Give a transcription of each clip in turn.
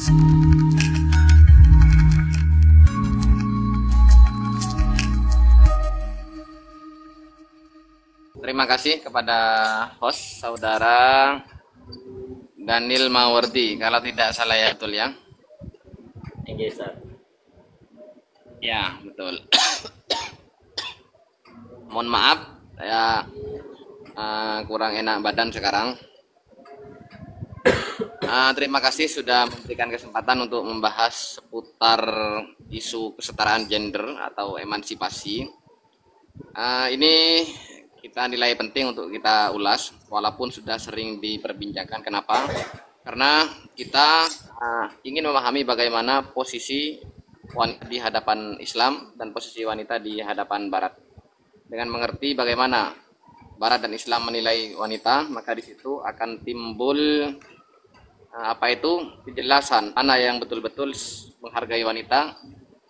Terima kasih kepada host saudara Daniel Mawardi, kalau tidak salah ya, betul ya? Ya, betul. Mohon maaf, saya kurang enak badan sekarang. Terima kasih sudah memberikan kesempatan untuk membahas seputar isu kesetaraan gender atau emansipasi. Ini kita nilai penting untuk kita ulas, walaupun sudah sering diperbincangkan. Kenapa? Karena kita ingin memahami bagaimana posisi wanita di hadapan Islam dan posisi wanita di hadapan Barat. Dengan mengerti bagaimana Barat dan Islam menilai wanita, maka di situ akan timbul kejelasan mana yang betul-betul menghargai wanita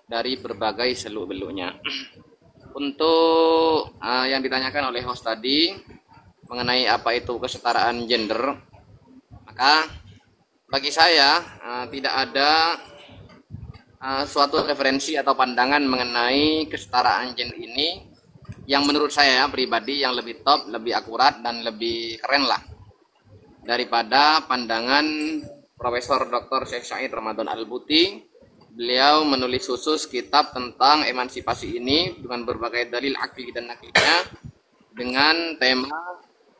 dari berbagai seluk-beluknya. Untuk yang ditanyakan oleh host tadi mengenai apa itu kesetaraan gender, maka bagi saya tidak ada suatu referensi atau pandangan mengenai kesetaraan gender ini yang menurut saya pribadi yang lebih top, lebih akurat dan lebih keren lah daripada pandangan Profesor Dr. Syekh Said Ramadan Al-Buti. Beliau menulis khusus kitab tentang emansipasi ini dengan berbagai dalil akli dan naklinya dengan tema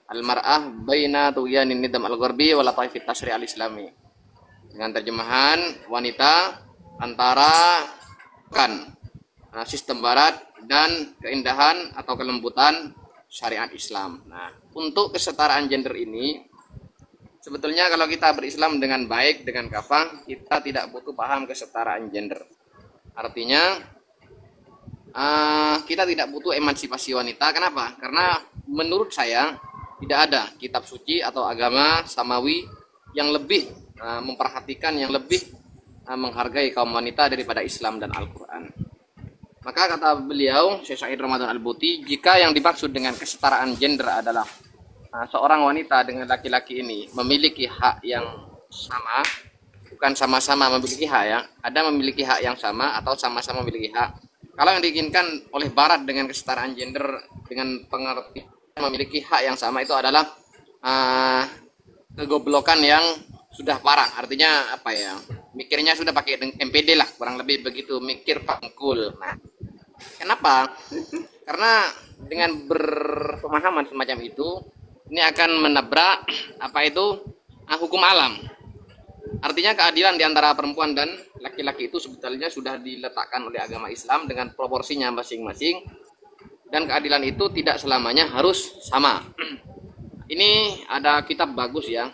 Al-Mar'ah Baina Tughyanin Nidam Al-Gharbi wa Lataifit Tasyri' Al-Islami, dengan terjemahan wanita antara sistem Barat dan keindahan atau kelembutan syariat Islam. Nah, untuk kesetaraan gender ini sebetulnya kalau kita berislam dengan baik, dengan kafah, kita tidak butuh paham kesetaraan gender. Artinya, kita tidak butuh emansipasi wanita. Kenapa? Karena menurut saya, tidak ada kitab suci atau agama samawi yang lebih memperhatikan, yang lebih menghargai kaum wanita daripada Islam dan Al-Quran. Maka kata beliau, Syekh Said Ramadan Al-Buti, jika yang dimaksud dengan kesetaraan gender adalah seorang wanita dengan laki-laki ini memiliki hak yang sama, bukan sama-sama memiliki hak ya, ada memiliki hak yang sama atau sama-sama memiliki hak. Kalau yang diinginkan oleh Barat dengan kesetaraan gender dengan pengertian memiliki hak yang sama itu adalah kegoblokan yang sudah parah. Artinya apa ya? Mikirnya sudah pakai MPD lah, kurang lebih begitu, mikir pangkul. Nah, kenapa? Karena dengan berpemahaman semacam itu, ini akan menabrak hukum alam. Artinya keadilan di antara perempuan dan laki-laki itu sebetulnya sudah diletakkan oleh agama Islam dengan proporsinya masing-masing, dan keadilan itu tidak selamanya harus sama. Ini ada kitab bagus ya,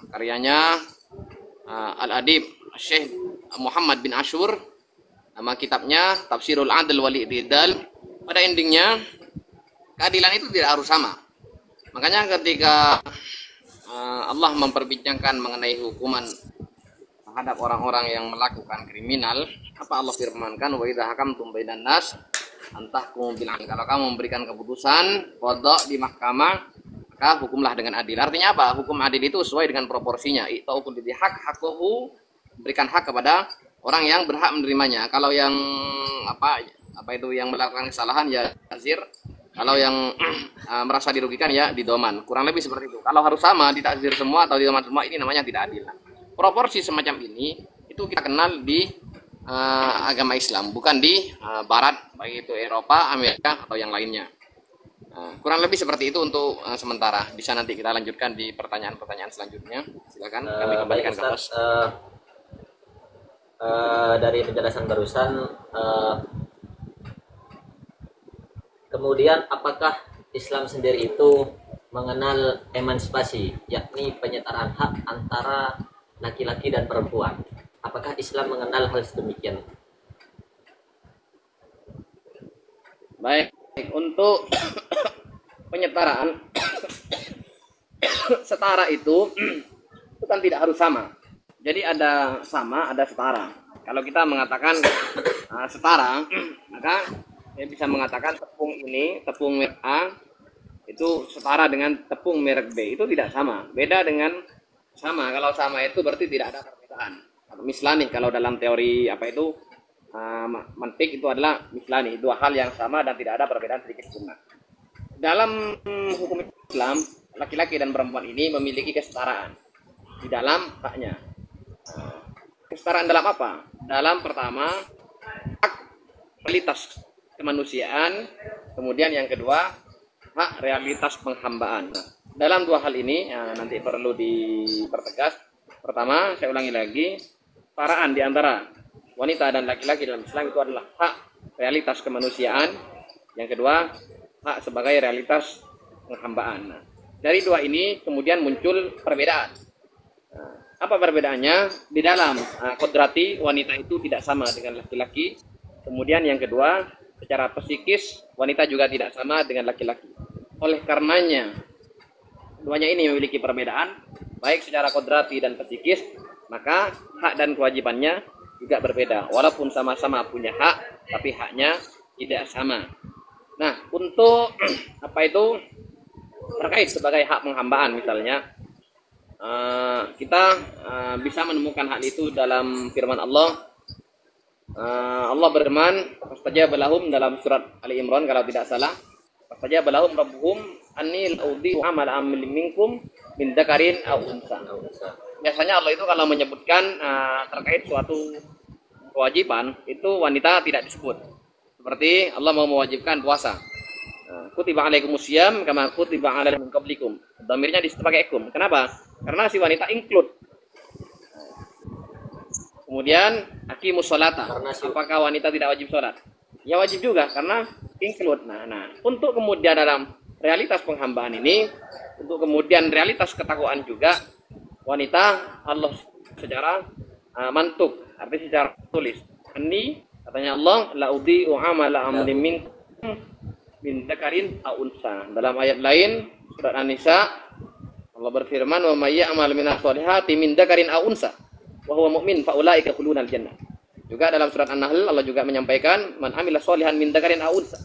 karyanya Al-Adib Syekh Muhammad bin Ashur, nama kitabnya Tafsirul Adl wal I'tidal. Pada endingnya keadilan itu tidak harus sama. Makanya ketika Allah memperbincangkan mengenai hukuman terhadap orang-orang yang melakukan kriminal, apa Allah firmankan, wa idza hakamtum bainan nas antahkum bil 'adl. Kalau kamu memberikan keputusan qada di mahkamah, maka hukumlah dengan adil. Artinya apa? Hukum adil itu sesuai dengan proporsinya. Ita'u kulli haq haqqahu, berikan hak kepada orang yang berhak menerimanya. Kalau yang yang melakukan kesalahan ya ta'zir. Kalau yang merasa dirugikan ya didoman. Kurang lebih seperti itu. Kalau harus sama, ditakzir semua atau didoman semua, ini namanya tidak adil. Proporsi semacam ini itu kita kenal di agama Islam, bukan di Barat, baik itu Eropa, Amerika atau yang lainnya. Kurang lebih seperti itu untuk sementara. Bisa nanti kita lanjutkan di pertanyaan-pertanyaan selanjutnya. Silakan kami kembalikan ke host. Dari penjelasan barusan, kemudian apakah Islam sendiri itu mengenal emansipasi, yakni penyetaraan hak antara laki-laki dan perempuan? Apakah Islam mengenal hal sedemikian? Baik, untuk penyetaraan setara itu kan tidak harus sama. Jadi ada sama, ada setara. Kalau kita mengatakan setara, maka saya bisa mengatakan tepung ini, tepung merek A itu setara dengan tepung merek B. Itu tidak sama. Beda dengan sama. Kalau sama itu berarti tidak ada perbedaan. mislani. Kalau dalam teori apa itu mantik itu adalah mislani, dua hal yang sama dan tidak ada perbedaan sedikit pun. Dalam hukum Islam, laki-laki dan perempuan ini memiliki kesetaraan di dalam haknya. Kesetaraan dalam apa? Dalam pertama, hak realitas kemanusiaan, kemudian yang kedua, hak realitas penghambaan. Dalam dua hal ini nanti perlu dipertegas. Pertama, saya ulangi lagi, kesetaraan di antara wanita dan laki-laki dalam Islam itu adalah hak realitas kemanusiaan. Yang kedua, hak sebagai realitas penghambaan. Dari dua ini kemudian muncul perbedaan. Apa perbedaannya? Di dalam kodrati wanita itu tidak sama dengan laki-laki. Kemudian yang kedua, secara psikis wanita juga tidak sama dengan laki-laki. Oleh karenanya, keduanya ini memiliki perbedaan, baik secara kodrati dan psikis, maka hak dan kewajibannya juga berbeda. Walaupun sama-sama punya hak, tapi haknya tidak sama. Nah, untuk apa itu terkait sebagai hak penghambaan misalnya, kita bisa menemukan hal itu dalam firman Allah. Allah berfirman, "Fastajaba lahum" dalam surat Ali Imran kalau tidak salah. "Fastajaba lahum rabbuhum anni la'udhi'u 'amala 'amilin minkum min dzakarin aw unsa." Biasanya Allah itu kalau menyebutkan terkait suatu kewajiban, itu wanita tidak disebut. Seperti Allah mau mewajibkan puasa. Kutiba alaikumusiyam kama kutiba alal min qablikum. Dhamirnya pakai kum. Kenapa? Karena si wanita include. Kemudian aqimus sholata. Apakah wanita tidak wajib sholat? Ya wajib juga karena include. Nah, untuk kemudian dalam realitas penghambaan ini, untuk kemudian realitas ketakwaan juga, wanita Allah secara mantuk, artinya secara tulis. Ini katanya Allah, la'udhi'u 'amala 'amilin minkum min dzakarin aw unsa. Dalam ayat lain surat An-Nisa Allah berfirman, "Wa may ya'mal minas sholihati min dzakarin aw unsa wa huwa mu'min fa ulaika yadkhulunal jannah." Juga dalam surat An-Nahl Allah juga menyampaikan, "Man 'amila sholihan min dzakarin aw unsa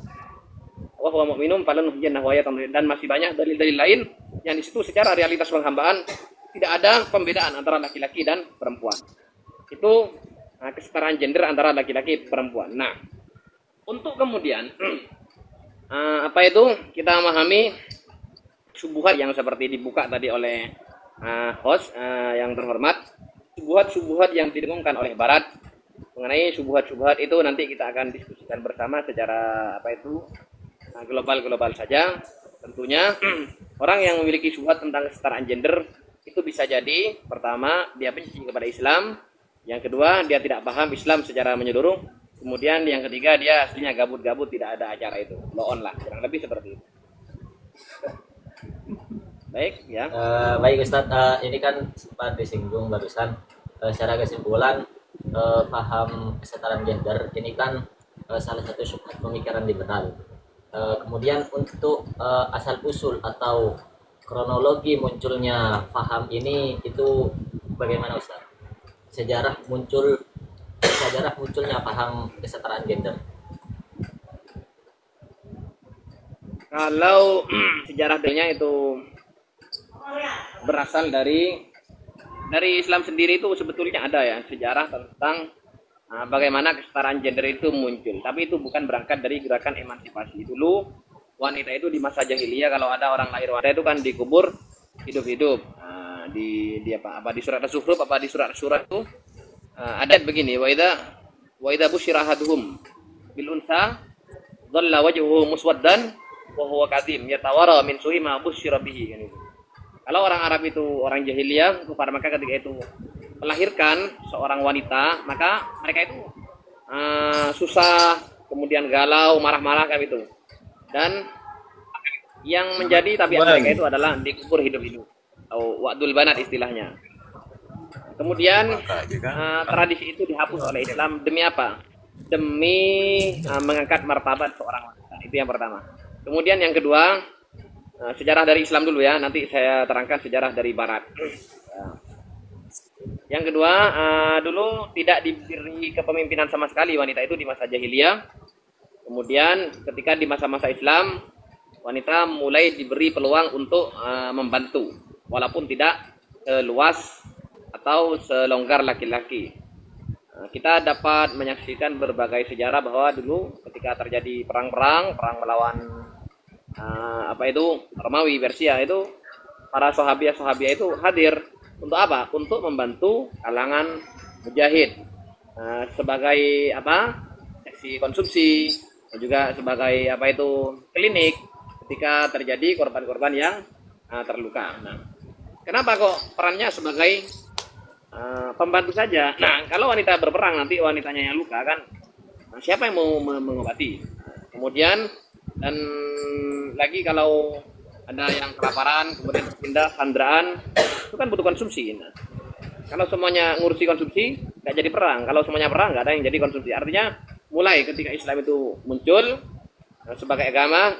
wa huwa mu'minun falanuhyiyannahu hayatan." Dan masih banyak dalil-dalil lain yang di situ secara realitas penghambaan tidak ada pembedaan antara laki-laki dan perempuan. Itu kesetaraan gender antara laki-laki dan perempuan. Nah, untuk kemudian apa itu kita memahami subuhat yang seperti dibuka tadi oleh host yang terhormat, subuhat yang didengungkan oleh Barat. Mengenai subuhat itu nanti kita akan diskusikan bersama secara apa itu global saja. Tentunya orang yang memiliki subuhat tentang kesetaraan gender itu bisa jadi pertama dia benci kepada Islam, yang kedua dia tidak paham Islam secara menyeluruh, kemudian yang ketiga dia aslinya gabut-gabut, tidak ada acara itu, low on lah, kurang lebih seperti itu. Baik ya. Baik Ustadz, ini kan sempat disinggung barusan, secara kesimpulan paham kesetaraan gender ini kan salah satu subhat pemikiran liberal. Kemudian untuk asal usul atau kronologi munculnya paham ini itu bagaimana Ustaz? Sejarah munculnya paham kesetaraan gender. Kalau sejarahnya itu berasal dari Islam sendiri, itu sebetulnya ada ya sejarah tentang bagaimana kesetaraan gender itu muncul. Tapi itu bukan berangkat dari gerakan emansipasi. Dulu wanita itu di masa jahiliyah kalau ada orang lahir wanita itu kan dikubur hidup-hidup. Di surat Az-Zukhruf di surat itu ada begini, wa idza busyira ahaduhum bil unsa dhalla wajhuhu muswaddan wa huwa kadhim yatawara min su'i ma busyira bihi kan itu. Kalau orang Arab itu orang jahiliyah, kufar Makkah ketika itu melahirkan seorang wanita, maka mereka itu susah, kemudian galau, marah-marah kan itu. Dan yang menjadi tabiat mereka itu adalah dikubur hidup-hidup atau wa'dul banat istilahnya. Kemudian tradisi itu dihapus oleh Islam demi apa? Demi mengangkat martabat seorang wanita. Itu yang pertama. Kemudian yang kedua, sejarah dari Islam dulu ya, nanti saya terangkan sejarah dari Barat. Yang kedua, dulu tidak diberi kepemimpinan sama sekali wanita itu di masa jahiliyah. Kemudian ketika di masa-masa Islam, wanita mulai diberi peluang untuk membantu, walaupun tidak luas atau selonggar laki-laki. kita dapat menyaksikan berbagai sejarah bahwa dulu ketika terjadi perang melawan Romawi Persia itu, para sahabiah itu hadir untuk apa? Untuk membantu kalangan mujahid sebagai seksi konsumsi dan juga sebagai klinik ketika terjadi korban-korban yang terluka. Nah, kenapa kok perannya sebagai pembantu saja? Nah, kalau wanita berperang nanti wanitanya yang luka kan, siapa yang mau mengobati? Kemudian dan lagi kalau ada yang kelaparan kemudian pindah sandraan, itu kan butuh konsumsi. Nah, kalau semuanya ngurusi konsumsi nggak jadi perang, kalau semuanya perang nggak ada yang jadi konsumsi. Artinya mulai ketika Islam itu muncul sebagai agama,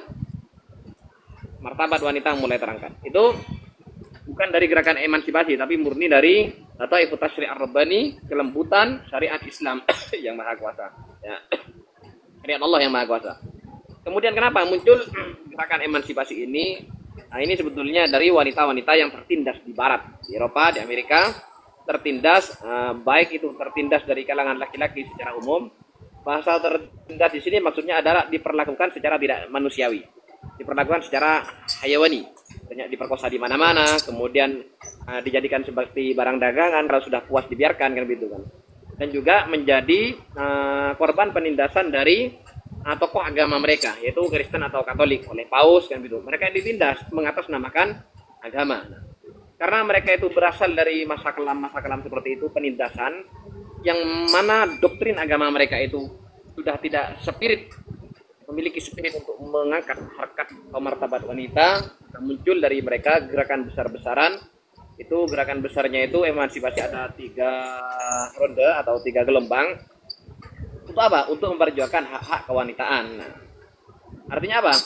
martabat wanita mulai terangkat. Itu bukan dari gerakan emansipasi, tapi murni dari Taifut Tasyri' Ar-Rabbani, kelembutan syariat Islam yang maha kuasa. Ya. Syariat Allah yang maha kuasa. Kemudian kenapa muncul gerakan emansipasi ini? Nah, ini sebetulnya dari wanita-wanita yang tertindas di Barat, di Eropa, di Amerika, tertindas, baik itu tertindas dari kalangan laki-laki secara umum. Bahasa tertindas di sini maksudnya adalah diperlakukan secara tidak manusiawi, diperlakukan secara hayawani, banyak diperkosa di mana-mana, kemudian dijadikan seperti barang dagangan kalau sudah puas dibiarkan kan begitu kan. Dan juga menjadi korban penindasan dari tokoh agama mereka, yaitu Kristen atau Katolik oleh Paus kan begitu. Mereka ditindas mengatasnamakan agama. Nah, karena mereka itu berasal dari masa kelam seperti itu, penindasan yang mana doktrin agama mereka itu sudah tidak memiliki spirit untuk mengangkat harkat atau martabat wanita. Muncul dari mereka gerakan besar-besaran. Itu gerakan besarnya itu emansipasi, ada 3 ronde atau 3 gelombang. Untuk apa? Untuk memperjuangkan hak-hak kewanitaan. Nah, artinya apa?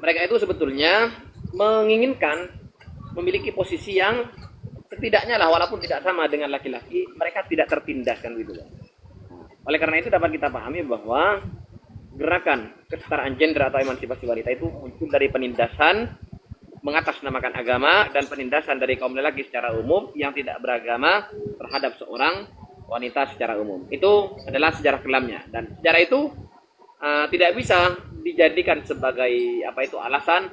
Mereka itu sebetulnya menginginkan memiliki posisi yang setidaknya lah, walaupun tidak sama dengan laki-laki, mereka tidak tertindas kan gitu. Oleh karena itu dapat kita pahami bahwa gerakan kesetaraan gender atau emansipasi wanita itu muncul dari penindasan mengatasnamakan agama dan penindasan dari kaum lelaki secara umum yang tidak beragama terhadap seorang wanita secara umum. Itu adalah sejarah kelamnya, dan sejarah itu tidak bisa dijadikan sebagai alasan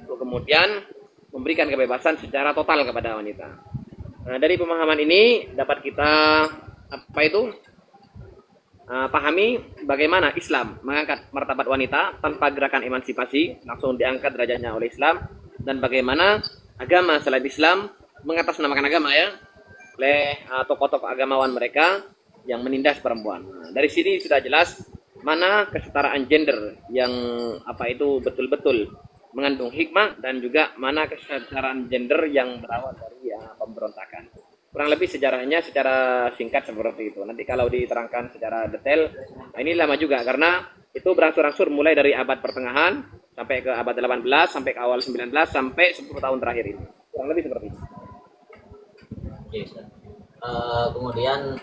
untuk kemudian memberikan kebebasan secara total kepada wanita. Nah, dari pemahaman ini dapat kita pahami bagaimana Islam mengangkat martabat wanita tanpa gerakan emansipasi, langsung diangkat derajatnya oleh Islam, dan bagaimana agama selain Islam mengatasnamakan agama oleh tokoh-tokoh agamawan mereka yang menindas perempuan. Nah, dari sini sudah jelas mana kesetaraan gender yang betul-betul mengandung hikmah, dan juga mana kesetaraan gender yang berawal dari pemberontakan. Kurang lebih sejarahnya secara singkat seperti itu. Nanti kalau diterangkan secara detail, ini lama juga karena itu berangsur-angsur mulai dari abad pertengahan sampai ke abad 18, sampai ke awal 19, sampai 10 tahun terakhir ini. Kurang lebih seperti itu. Yes. Kemudian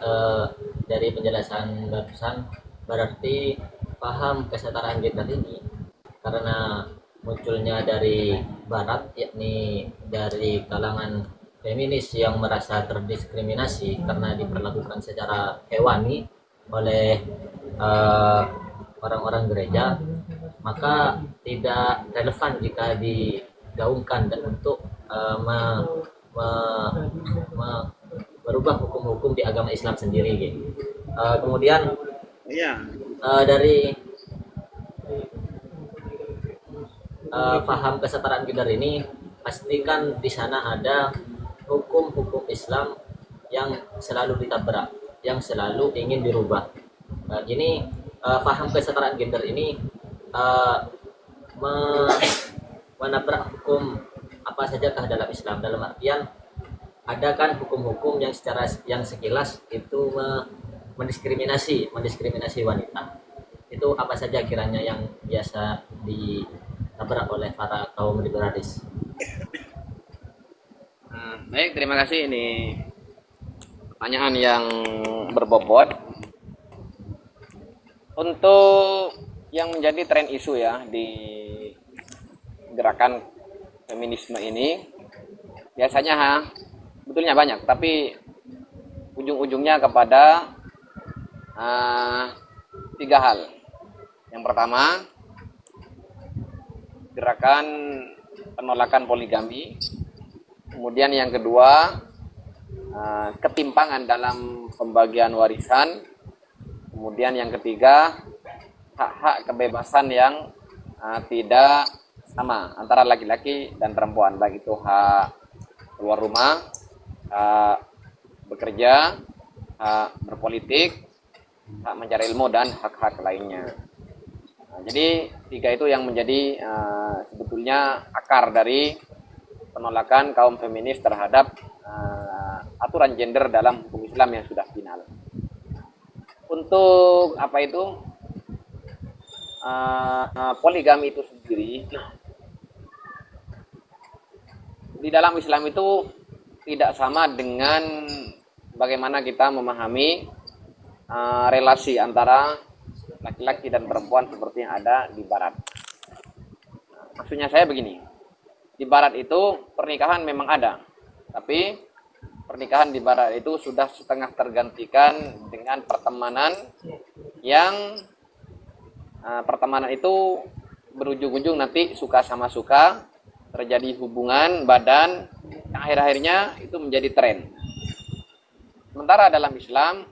dari penjelasan barusan, berarti paham kesetaraan gender ini karena munculnya dari Barat, yakni dari kalangan feminis yang merasa terdiskriminasi karena diperlakukan secara hewani oleh orang-orang gereja, maka tidak relevan jika digaungkan dan untuk merubah hukum-hukum di agama Islam sendiri gitu. Kemudian dari paham kesetaraan gender ini, pastikan di sana ada hukum-hukum Islam yang selalu ditabrak, yang selalu ingin dirubah. Ini paham kesetaraan gender ini menabrak hukum apa sajakah dalam Islam, dalam artian ada kan hukum-hukum yang sekilas itu mendiskriminasi wanita. Itu apa saja kiranya yang biasa ditabrak oleh para kaum liberalis? Baik, terima kasih. Ini pertanyaan yang berbobot. Untuk yang menjadi tren isu di gerakan feminisme ini, biasanya betulnya banyak, tapi ujung-ujungnya kepada tiga hal. Yang pertama, gerakan penolakan poligami. Kemudian yang kedua, ketimpangan dalam pembagian warisan. Kemudian yang ketiga, hak-hak kebebasan yang tidak sama antara laki-laki dan perempuan, baik itu hak keluar rumah, hak bekerja, hak berpolitik, hak mencari ilmu, dan hak-hak lainnya. Jadi tiga itu yang menjadi sebetulnya akar dari penolakan kaum feminis terhadap aturan gender dalam hukum Islam yang sudah final. Untuk apa itu poligami itu sendiri, di dalam Islam itu tidak sama dengan bagaimana kita memahami relasi antara laki-laki dan perempuan seperti yang ada di Barat. Maksudnya saya begini, di Barat itu pernikahan memang ada, tapi pernikahan di Barat itu sudah setengah tergantikan dengan pertemanan yang pertemanan itu berujung-ujung nanti suka sama suka, terjadi hubungan badan yang akhir-akhirnya itu menjadi tren. Sementara dalam Islam,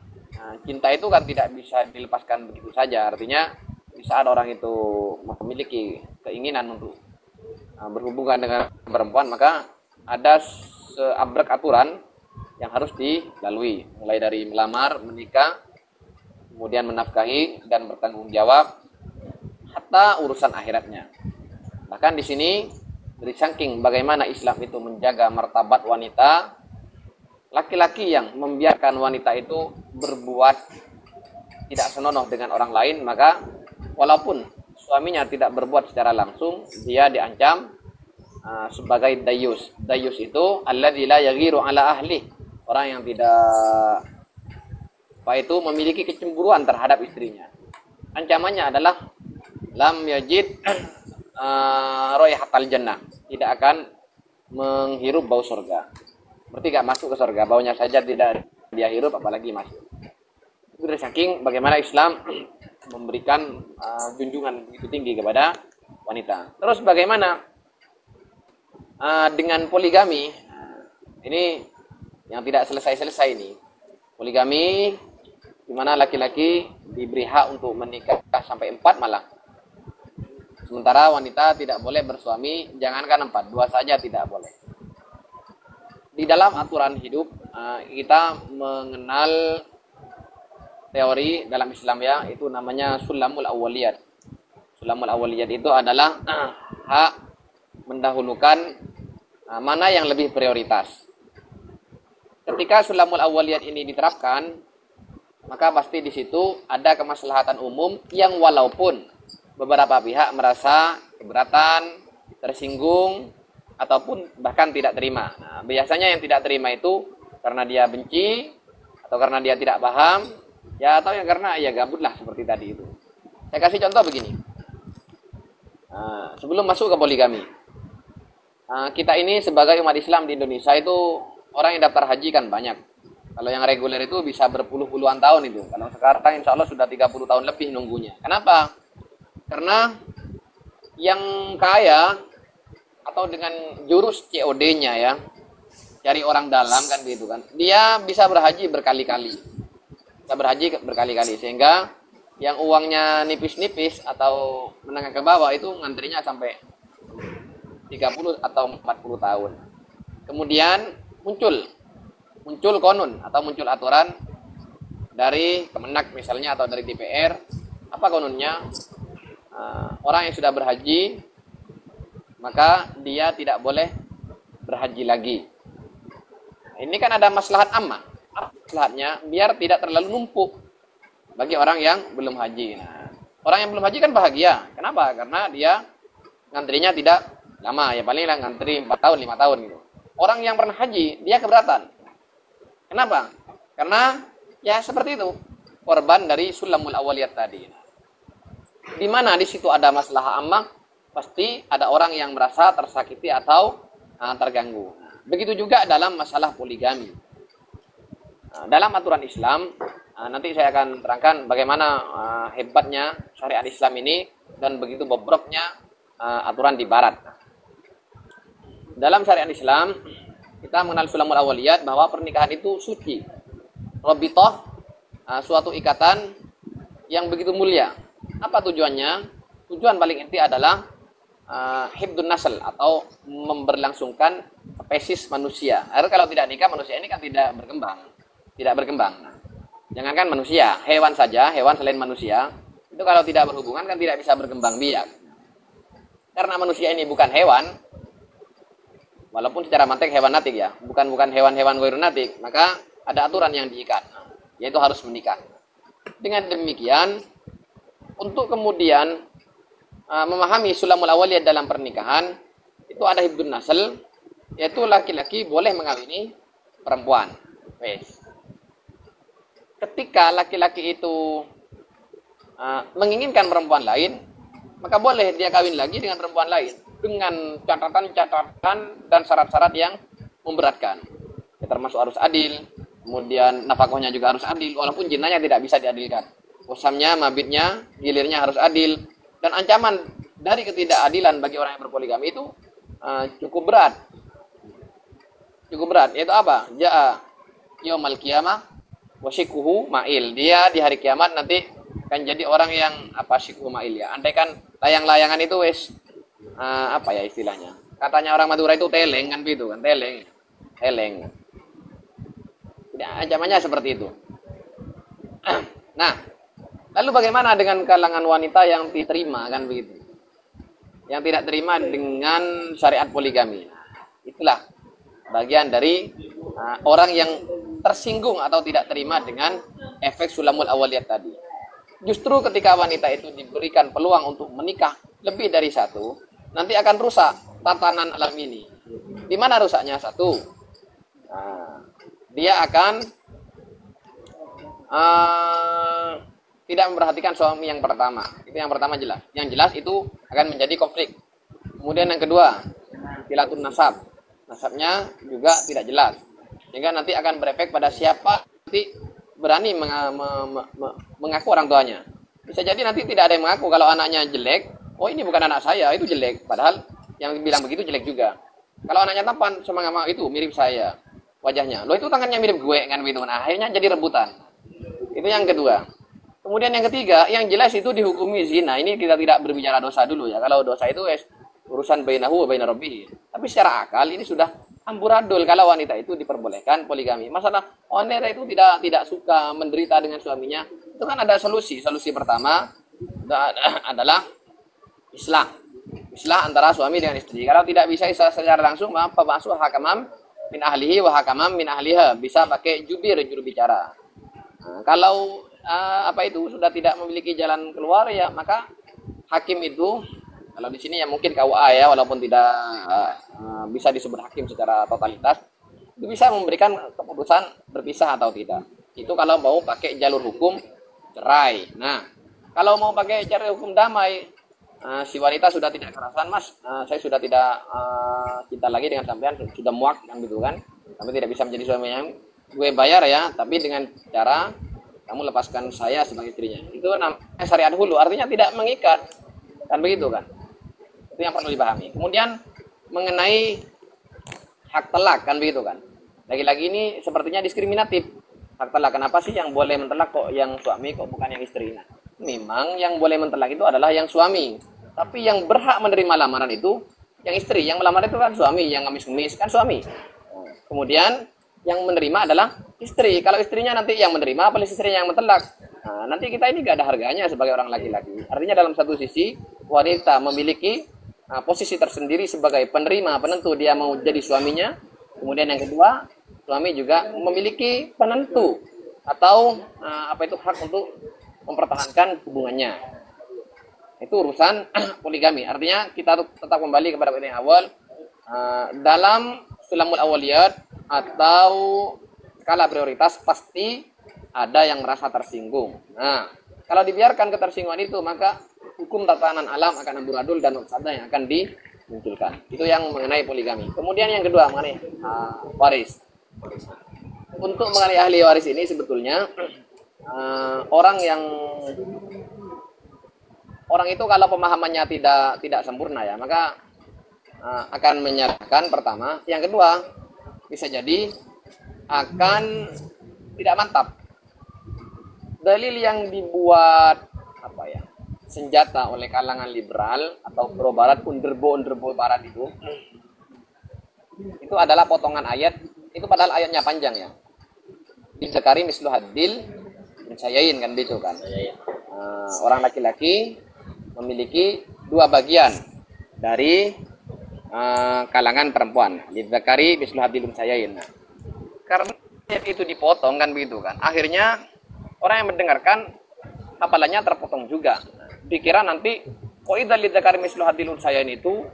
cinta itu kan tidak bisa dilepaskan begitu saja. Artinya di saat orang itu memiliki keinginan untuk berhubungan dengan perempuan, maka ada seabrek aturan yang harus dilalui, mulai dari melamar, menikah, kemudian menafkahi dan bertanggung jawab, hatta urusan akhiratnya. Bahkan di sini dari saking bagaimana Islam itu menjaga martabat wanita, laki-laki yang membiarkan wanita itu berbuat tidak senonoh dengan orang lain, maka walaupun suaminya tidak berbuat secara langsung, dia diancam sebagai dayus. Dayus itu alladzi la yaghiru ala ahli, orang yang tidak memiliki kecemburuan terhadap istrinya. Ancamannya adalah lam yajid raihatal jannah, tidak akan menghirup bau surga. Berarti gak masuk ke surga, baunya saja tidak dia hirup, apalagi masuk. Itu dari saking bagaimana Islam memberikan junjungan begitu tinggi kepada wanita. Terus bagaimana dengan poligami? Ini yang tidak selesai-selesai ini. Poligami di mana laki-laki diberi hak untuk menikah sampai 4 malah. Sementara wanita tidak boleh bersuami, jangankan 4, 2 saja tidak boleh. Di dalam aturan hidup, kita mengenal teori dalam Islam ya, itu namanya sulamul awwaliyat. Sulamul awwaliyat itu adalah hak mendahulukan mana yang lebih prioritas. Ketika sulamul awwaliyat ini diterapkan, maka pasti di situ ada kemaslahatan umum yang walaupun beberapa pihak merasa keberatan, tersinggung, ataupun bahkan tidak terima. Nah, biasanya yang tidak terima itu karena dia benci, atau karena dia tidak paham, ya atau yang karena ya gabut lah seperti tadi itu. Saya kasih contoh begini. Sebelum masuk ke poligami, kita ini sebagai umat Islam di Indonesia itu orang yang daftar haji kan banyak. Kalau yang reguler itu bisa berpuluh-puluhan tahun itu. Kalau sekarang insya Allah sudah 30 tahun lebih nunggunya. Kenapa? Karena yang kaya atau dengan jurus COD-nya ya, cari orang dalam kan gitu kan, dia bisa berhaji berkali-kali, sehingga yang uangnya nipis-nipis atau menengah ke bawah itu ngantrinya sampai 30 atau 40 tahun. Kemudian muncul konun atau muncul aturan dari Kemenak misalnya atau dari DPR. Apa konunnya? Orang yang sudah berhaji maka dia tidak boleh berhaji lagi. Ini kan ada maslahat ammah. Maslahatnya biar tidak terlalu numpuk bagi orang yang belum haji. Nah, orang yang belum haji kan bahagia. Kenapa? Karena dia ngantrinya tidak lama, ya paling lah ngantri 4 tahun, 5 tahun gitu. Orang yang pernah haji, dia keberatan. Kenapa? Karena ya seperti itu, korban dari sulamul awaliyat tadi. Di mana di situ ada masalah ammah, pasti ada orang yang merasa tersakiti atau terganggu. Begitu juga dalam masalah poligami. Dalam aturan Islam, nanti saya akan terangkan bagaimana hebatnya syariat Islam ini dan begitu bobroknya aturan di Barat. Dalam syariat Islam kita mengenal sulamul awaliyat bahwa pernikahan itu suci, robitoh, suatu ikatan yang begitu mulia. Apa tujuannya? Tujuan paling inti adalah hibdun nasl atau memberlangsungkan spesies manusia. Karena kalau tidak nikah manusia ini kan tidak berkembang. Jangankan manusia, hewan saja, hewan selain manusia itu kalau tidak berhubungan kan tidak bisa berkembang biak. Karena manusia ini bukan hewan, walaupun secara mantek hewan natik ya, bukan hewan-hewan ghairun natik, maka ada aturan yang diikat, yaitu harus menikah. Dengan demikian, untuk kemudian memahami sulamul awaliyat dalam pernikahan, itu ada hibdun nasl, yaitu laki-laki boleh mengawini perempuan. Ketika laki-laki itu menginginkan perempuan lain, maka boleh dia kawin lagi dengan perempuan lain dengan catatan-catatan dan syarat-syarat yang memberatkan. Ya, termasuk harus adil, kemudian nafkahnya juga harus adil, walaupun jinanya tidak bisa diadilkan. Wasamnya, mabitnya, gilirnya harus adil. Dan ancaman dari ketidakadilan bagi orang yang berpoligami itu cukup berat. Yaitu apa? Ja'a yaumal qiyamah wa syikuhu ma'il. Dia di hari kiamat nanti akan jadi orang yang syikuhu ma'il ya. Andaikan layang-layangan itu apa ya istilahnya? Katanya orang Madura itu teleng kan begitu kan, teleng. Tidak, ancamannya seperti itu. Nah, lalu bagaimana dengan kalangan wanita yang diterima kan begitu? Yang tidak terima dengan syariat poligami. Itulah bagian dari orang yang tersinggung atau tidak terima dengan efek sulamul awaliyat tadi. Justru ketika wanita itu diberikan peluang untuk menikah lebih dari satu, nanti akan rusak tatanan alam ini. Di mana rusaknya? Satu, dia akan tidak memperhatikan suami yang pertama. Itu yang pertama jelas. Yang jelas itu akan menjadi konflik. Kemudian yang kedua, khilatun nasab. Nasabnya juga tidak jelas. Sehingga nanti akan berefek pada siapa nanti berani mengaku orang tuanya. Bisa jadi nanti tidak ada yang mengaku kalau anaknya jelek. Oh ini bukan anak saya, itu jelek. Padahal yang bilang begitu jelek juga. Kalau anaknya tampan, sama itu mirip saya wajahnya. Loh itu tangannya mirip gue kan begitu. Nah, akhirnya jadi rebutan. Itu yang kedua. Kemudian yang ketiga, yang jelas itu dihukumi zina. Ini kita tidak berbicara dosa dulu ya. Kalau dosa itu urusan bainahu wa baina rabbih. Tapi secara akal ini sudah amburadul kalau wanita itu diperbolehkan poligami. Masalah wanita itu tidak suka menderita dengan suaminya, itu kan ada solusi. Solusi pertama adalah islah antara suami dengan istri. Kalau tidak bisa islah secara langsung, maka basuh hakamam min ahlihi wa hakamam min ahliha. Bisa pakai juru bicara. Nah, kalau sudah tidak memiliki jalan keluar ya, maka hakim itu, kalau di sini ya mungkin KUA ya, walaupun tidak bisa disebut hakim secara totalitas, itu bisa memberikan keputusan berpisah atau tidak. Itu kalau mau pakai jalur hukum cerai. Nah, kalau mau pakai cara hukum damai, si wanita sudah tidak kerasan, mas, saya sudah tidak cinta lagi dengan sampean, sudah muak kan gitu kan, tapi tidak bisa menjadi suaminya, gue bayar ya, tapi dengan cara kamu lepaskan saya sebagai istrinya. Itu namanya syariat hulu, artinya tidak mengikat, kan begitu kan. Itu yang perlu dipahami. Kemudian mengenai hak telak kan begitu kan. Lagi-lagi ini sepertinya diskriminatif. Hak telak, kenapa sih yang boleh mentelak kok yang suami kok bukan yang istri? Nah, memang yang boleh mentelak itu adalah yang suami. Tapi yang berhak menerima lamaran itu yang istri. Yang melamar itu kan suami, yang ngemis-ngemis kan suami. Kemudian yang menerima adalah istri. Kalau istrinya nanti yang menerima, apalagi istrinya yang mentelak. Nah, nanti kita ini gak ada harganya sebagai orang laki-laki. Artinya dalam satu sisi wanita memiliki posisi tersendiri sebagai penerima penentu dia mau jadi suaminya. Kemudian yang kedua, suami juga memiliki penentu atau hak untuk mempertahankan hubungannya. Itu urusan poligami. Artinya kita tetap kembali kepada poin yang awal, dalam sulamul awaliyat atau skala prioritas pasti ada yang merasa tersinggung. Nah, kalau dibiarkan ketersinggungan itu, maka hukum tatanan alam akan amburadul dan mafsadah yang akan dimunculkan. Itu yang mengenai poligami. Kemudian yang kedua mengenai waris. Untuk mengenai ahli waris ini sebetulnya orang itu kalau pemahamannya tidak sempurna ya, maka akan menyalahkan pertama. Yang kedua, bisa jadi akan tidak mantap. Dalil yang dibuat senjata oleh kalangan liberal atau pro barat, underbo barat itu adalah potongan ayat, itu padahal ayatnya panjang ya. Didzakari mislu hadil unsayain kan gitu kan. Orang laki-laki memiliki dua bagian dari kalangan perempuan. Didzakari mislu hadil unsayain. Nah, karena itu dipotong kan begitu kan. Akhirnya orang yang mendengarkan hafalannya terpotong juga. Dikira nanti qaidah lidzakari mislu hadil unsayain itu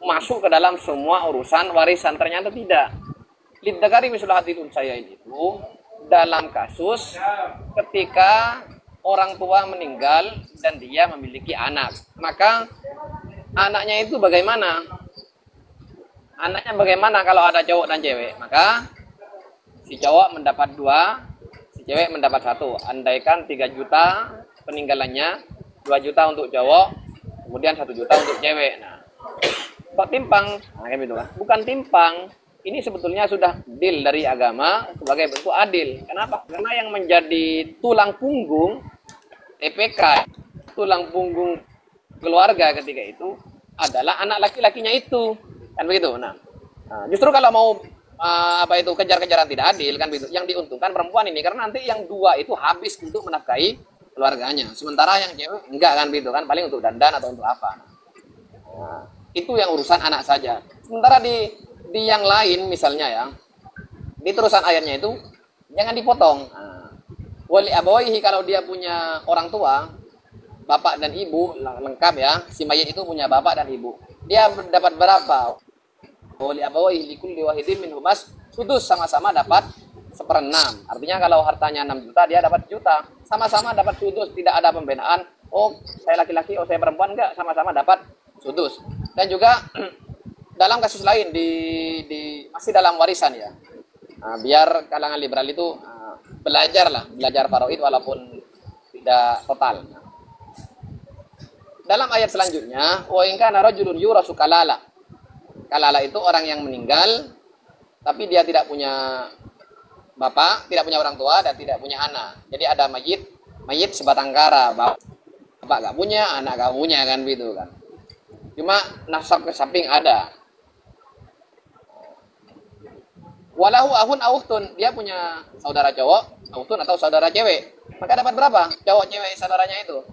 masuk ke dalam semua urusan warisan, ternyata tidak. Lidzakari mislu hadil unsayain itu dalam kasus ketika orang tua meninggal dan dia memiliki anak. Maka anaknya itu bagaimana? Anaknya bagaimana kalau ada cowok dan cewek? Maka si cowok mendapat 2, si cewek mendapat 1. Andaikan 3 juta peninggalannya, 2 juta untuk cowok, kemudian 1 juta untuk cewek. Nah, kok timpang? Nah, kayak gitu kan. Bukan timpang. Ini sebetulnya sudah deal dari agama sebagai bentuk adil. Kenapa? Karena yang menjadi tulang punggung TPK, tulang punggung keluarga ketika itu adalah anak laki-lakinya itu. Kan begitu. Nah, justru kalau mau kejar-kejaran tidak adil kan begitu. Yang diuntungkan perempuan ini karena nanti yang 2 itu habis untuk menafkahi keluarganya. Sementara yang cewek enggak kan begitu kan, paling untuk dandan atau untuk apa. Nah, itu yang urusan anak saja. Sementara di yang lain misalnya ya, di terusan ayatnya itu jangan dipotong. Wali abawaihi, kalau dia punya orang tua, bapak dan ibu lengkap ya, si mayit itu punya bapak dan ibu. Dia dapat berapa? Wali abawaihi likulli wahidin minhumas sudus, sama-sama dapat 1/6. Artinya kalau hartanya 6 juta, dia dapat 1 juta. Sama-sama dapat sudus, tidak ada pembenaan. Oh, saya laki-laki, oh saya perempuan, enggak, sama-sama dapat sudus. Dan juga dalam kasus lain masih dalam warisan ya. Nah, biar kalangan liberal itu belajar faraid walaupun tidak total. Dalam ayat selanjutnya, wa in kana rajulun yurasu kalala. Kalala itu orang yang meninggal tapi dia tidak punya bapak, tidak punya orang tua, dan tidak punya anak. Jadi ada mayit sebatang kara, bapak gak punya, anak gak punya kan gitu kan. Cuma nasab ke samping ada. Walahu ahun auhtun, dia punya saudara cowok, auhtun atau saudara cewek. Maka dapat berapa? Cowok cewek saudaranya itu.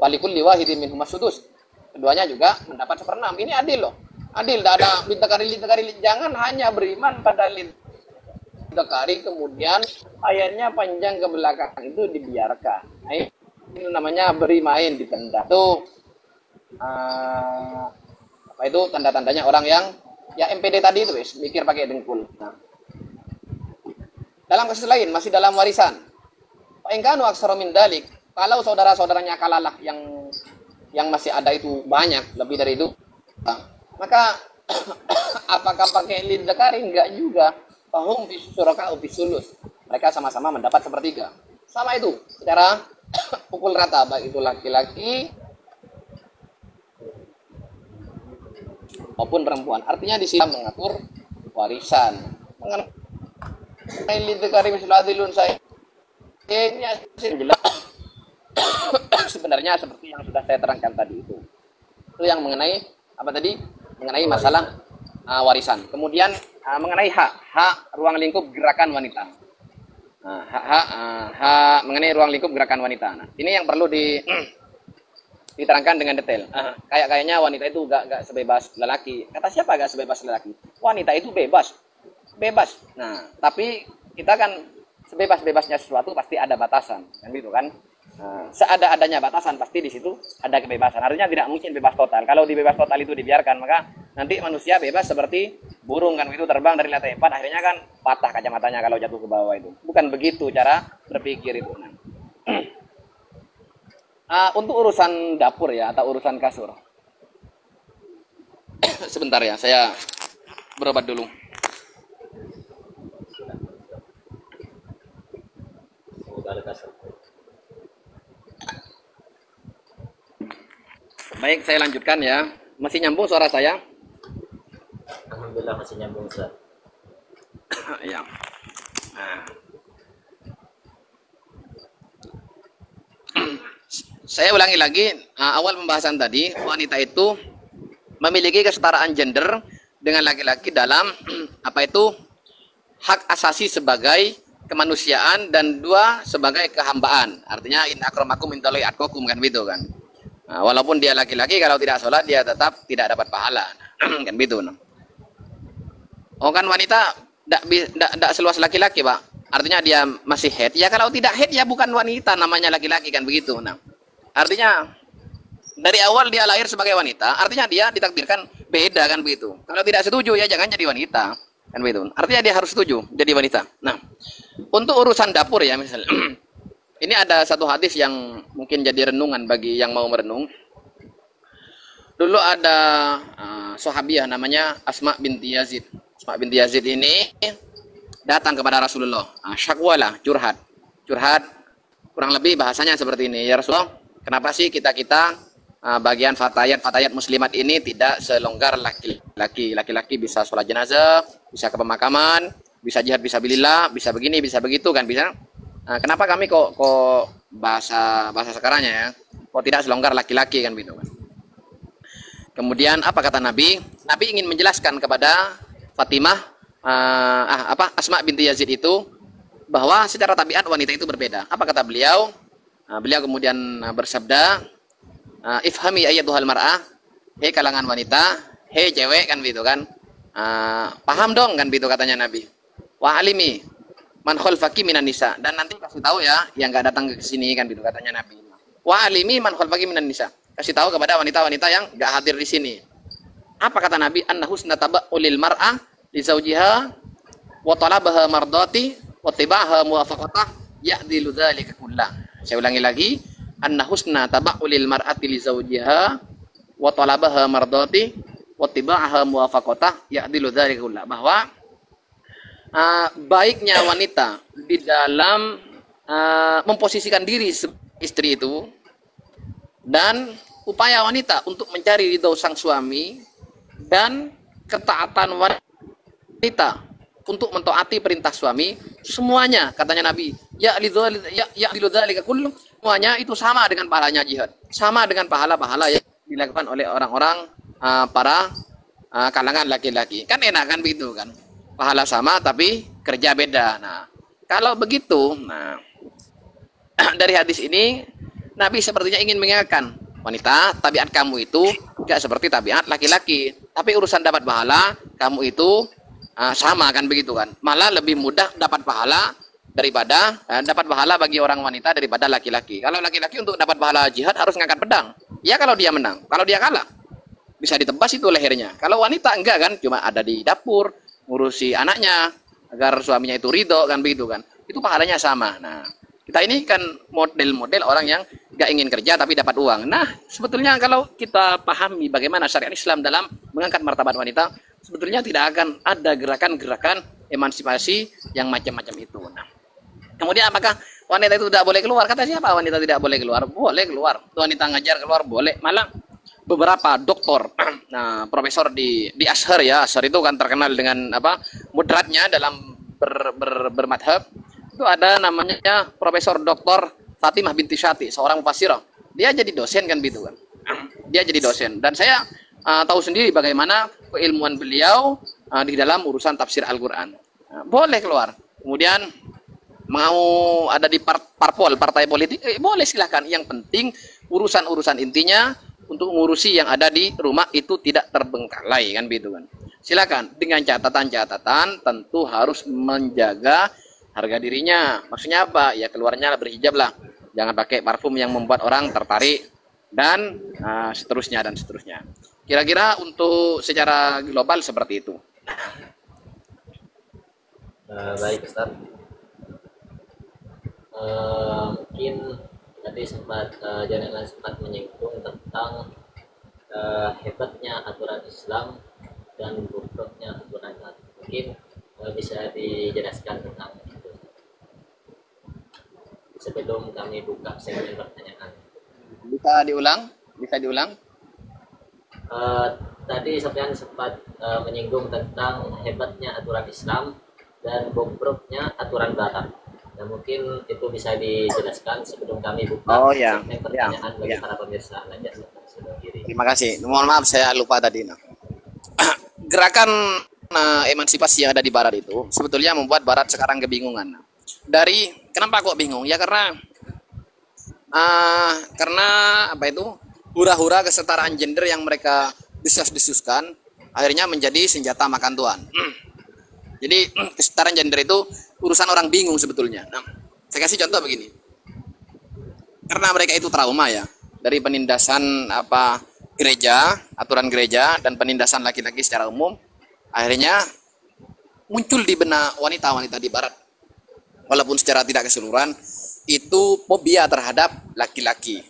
Walikul liwahidin minhum sudus. Keduanya juga mendapat 1/6. Ini adil loh. Adil, tidak ada litakari. Jangan hanya beriman pada litakari kemudian ayatnya panjang ke belakang itu dibiarkan. Nah, ini namanya beri main di tenda. Itu itu tanda-tandanya orang yang ya MPD tadi itu mikir pakai dengkul. Nah, dalam kasus lain masih dalam warisan. Engkanu aksara min dalik. Kalau saudara-saudaranya kalalah yang masih ada itu banyak, lebih dari itu, maka apakah pakai lidzakari? Enggak juga. Fahum fi syuraka fi sulus. Mereka sama-sama mendapat 1/3. Sama itu secara pukul rata, baik itu laki-laki maupun perempuan. Artinya di sini mengatur warisan. Mengenai lidzakari mislu hadil unsayain, ini jelas. Sebenarnya seperti yang sudah saya terangkan tadi itu yang mengenai apa tadi, mengenai masalah warisan. Kemudian mengenai hak ruang lingkup gerakan wanita. Hak mengenai ruang lingkup gerakan wanita. Nah, ini yang perlu diterangkan dengan detail. Kayaknya wanita itu gak sebebas lelaki. Kata siapa gak sebebas lelaki? Wanita itu bebas. Nah, tapi kita kan sebebas-bebasnya sesuatu pasti ada batasan, kan gitu kan? Seada-adanya batasan pasti di situ ada kebebasan. Artinya tidak mungkin bebas total. Kalau di bebas total itu dibiarkan, maka nanti manusia bebas seperti burung kan itu, terbang dari lantai 4, akhirnya kan patah kacamatanya kalau jatuh ke bawah itu. Bukan begitu cara berpikir itu. Untuk urusan dapur ya atau urusan kasur. Sebentar ya, saya berobat dulu. Semoga ada kasur. Baik, saya lanjutkan ya. Masih nyambung suara saya? Alhamdulillah masih nyambung Ustaz. Ya. Nah, saya ulangi lagi awal pembahasan tadi, wanita itu memiliki kesetaraan gender dengan laki-laki dalam apa itu hak asasi sebagai kemanusiaan dan dua sebagai kehambaan. Artinya in akramakum indallahi atqakum kan gitu kan. Nah, walaupun dia laki-laki kalau tidak sholat dia tetap tidak dapat pahala kan gitu. Oh kan wanita tidak seluas laki-laki pak. Artinya dia masih head. Ya kalau tidak head ya bukan wanita namanya laki-laki kan begitu. Nah, artinya dari awal dia lahir sebagai wanita, artinya dia ditakdirkan beda kan begitu. Kalau tidak setuju ya jangan jadi wanita kan begitu. Artinya dia harus setuju jadi wanita. Nah, untuk urusan dapur ya misalnya, ini ada satu hadis yang mungkin jadi renungan bagi yang mau merenung. Dulu ada sahabiah namanya Asma binti Yazid. Asma binti Yazid ini datang kepada Rasulullah. Syakwalah, curhat. Curhat kurang lebih bahasanya seperti ini. Ya Rasulullah, kenapa sih kita bagian fatayat muslimat ini tidak selonggar laki-laki? Laki-laki bisa sholat jenazah, bisa ke pemakaman, bisa jihad fisabilillah, bisa begini, bisa begitu kan bisa. Kenapa kami kok bahasa sekarangnya ya? Kok tidak selonggar laki-laki kan gitu kan? Kemudian apa kata Nabi? Nabi ingin menjelaskan kepada Fatimah Asma binti Yazid itu bahwa secara tabiat wanita itu berbeda. Apa kata beliau? Beliau kemudian bersabda, ifhami ayyatuhal mar'ah, hei kalangan wanita, hei cewek kan gitu kan. Paham dong kan gitu katanya Nabi. Wa alimi man khalfaki minan nisa, dan nanti kasih tahu ya yang enggak datang ke sini kan gitu katanya Nabi. Wa alimi man khalfaki minan nisa. Kasih tahu kepada wanita-wanita yang enggak hadir di sini. Apa kata Nabi? Anna husna taba'ulil mar'ah li zawjiha wa talabaha mardati wa tibaha muwafaqatah ya'dilu dzalika kullah. Saya ulangi lagi, anna husna taba'ulil mar'ati li zawjiha wa talabaha mardati wa tibaha muwafaqatah ya'dilu dzalika kullah. Bahwa baiknya wanita di dalam memposisikan diri istri itu dan upaya wanita untuk mencari ridho sang suami dan ketaatan wanita untuk mentaati perintah suami, semuanya katanya Nabi ya lidzalika kullu, semuanya itu sama dengan pahalanya jihad, sama dengan pahala-pahala yang dilakukan oleh orang-orang para kalangan laki-laki. Kan enak kan begitu kan, pahala sama tapi kerja beda. Nah kalau begitu, nah dari hadis ini Nabi sepertinya ingin mengingatkan wanita, tabiat kamu itu tidak seperti tabiat laki-laki. Tapi urusan dapat pahala, kamu itu sama kan begitu kan. Malah lebih mudah dapat pahala daripada dapat pahala bagi orang wanita daripada laki-laki. Kalau laki-laki untuk dapat pahala jihad harus ngangkat pedang. Ya kalau dia menang, kalau dia kalah bisa ditebas itu lehernya. Kalau wanita enggak kan, cuma ada di dapur ngurusi anaknya agar suaminya itu ridho kan begitu kan. Itu pahalanya sama. Nah, kita ini kan model-model orang yang nggak ingin kerja tapi dapat uang. Nah, sebetulnya kalau kita pahami bagaimana syariat Islam dalam mengangkat martabat wanita, sebetulnya tidak akan ada gerakan-gerakan emansipasi yang macam-macam itu. Nah, kemudian apakah wanita itu tidak boleh keluar? Kata siapa wanita tidak boleh keluar? Boleh keluar. Wanita ngajar keluar boleh. Malah beberapa doktor, nah profesor di Azhar ya, Azhar itu kan terkenal dengan apa moderatnya dalam bermadhab. Itu ada namanya Profesor Dr. Fatimah binti Syati, seorang mufassirah. Dia jadi dosen kan gitu kan. Dia jadi dosen dan saya tahu sendiri bagaimana keilmuan beliau di dalam urusan tafsir Al-Qur'an. Boleh keluar. Kemudian mau ada di parpol, partai politik, boleh silahkan. Yang penting urusan-urusan intinya untuk ngurusi yang ada di rumah itu tidak terbengkalai kan gitu kan. Silakan dengan catatan-catatan tentu harus menjaga harga dirinya. Maksudnya apa? Ya keluarnya berhijab lah. Jangan pakai parfum yang membuat orang tertarik dan seterusnya dan seterusnya. Kira-kira untuk secara global seperti itu. Baik Ustaz. Mungkin tadi Jangan sempat menyinggung tentang hebatnya aturan Islam dan buruknya aturan Islam. Mungkin bisa dijelaskan tentang itu sebelum kami buka segmen pertanyaan. Bisa diulang? Bisa diulang? Eh, Tadi Sofyan sempat menyinggung tentang hebatnya aturan Islam dan bobroknya aturan Barat. Dan mungkin itu bisa dijelaskan sebelum kami Oh buka ya, segmen ya, pertanyaan bagi ya. para pemirsa Najat Sendiri. Terima kasih. Mohon maaf saya lupa tadi. Nah, gerakan emansipasi yang ada di Barat itu sebetulnya membuat Barat sekarang kebingungan. Dari kenapa kok bingung? Ya karena apa itu hura-hura kesetaraan gender yang mereka desas-desuskan akhirnya menjadi senjata makan tuan. Jadi kesetaraan gender itu urusan orang bingung sebetulnya. Nah, saya kasih contoh begini. Karena mereka itu trauma ya dari penindasan apa gereja, aturan gereja dan penindasan laki-laki secara umum, akhirnya muncul di benak wanita-wanita di Barat, walaupun secara tidak keseluruhan, itu fobia terhadap laki-laki.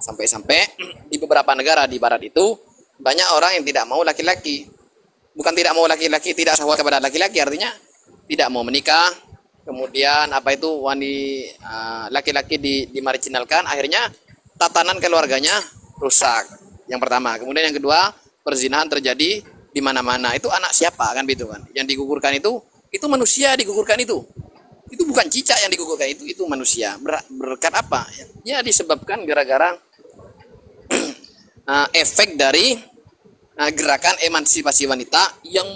Sampai-sampai di beberapa negara di Barat itu banyak orang yang tidak mau laki-laki. Bukan tidak mau laki-laki, tidak syahwat kepada laki-laki, artinya tidak mau menikah. Kemudian apa itu laki-laki dimarginalkan, akhirnya tatanan keluarganya rusak. Yang pertama, kemudian yang kedua, perzinahan terjadi di mana-mana. Itu anak siapa kan gitu kan? Yang digugurkan itu manusia digugurkan itu. Itu bukan cicak yang digugurkan, itu manusia. Berkat apa? Ya disebabkan gara-gara efek dari gerakan emansipasi wanita yang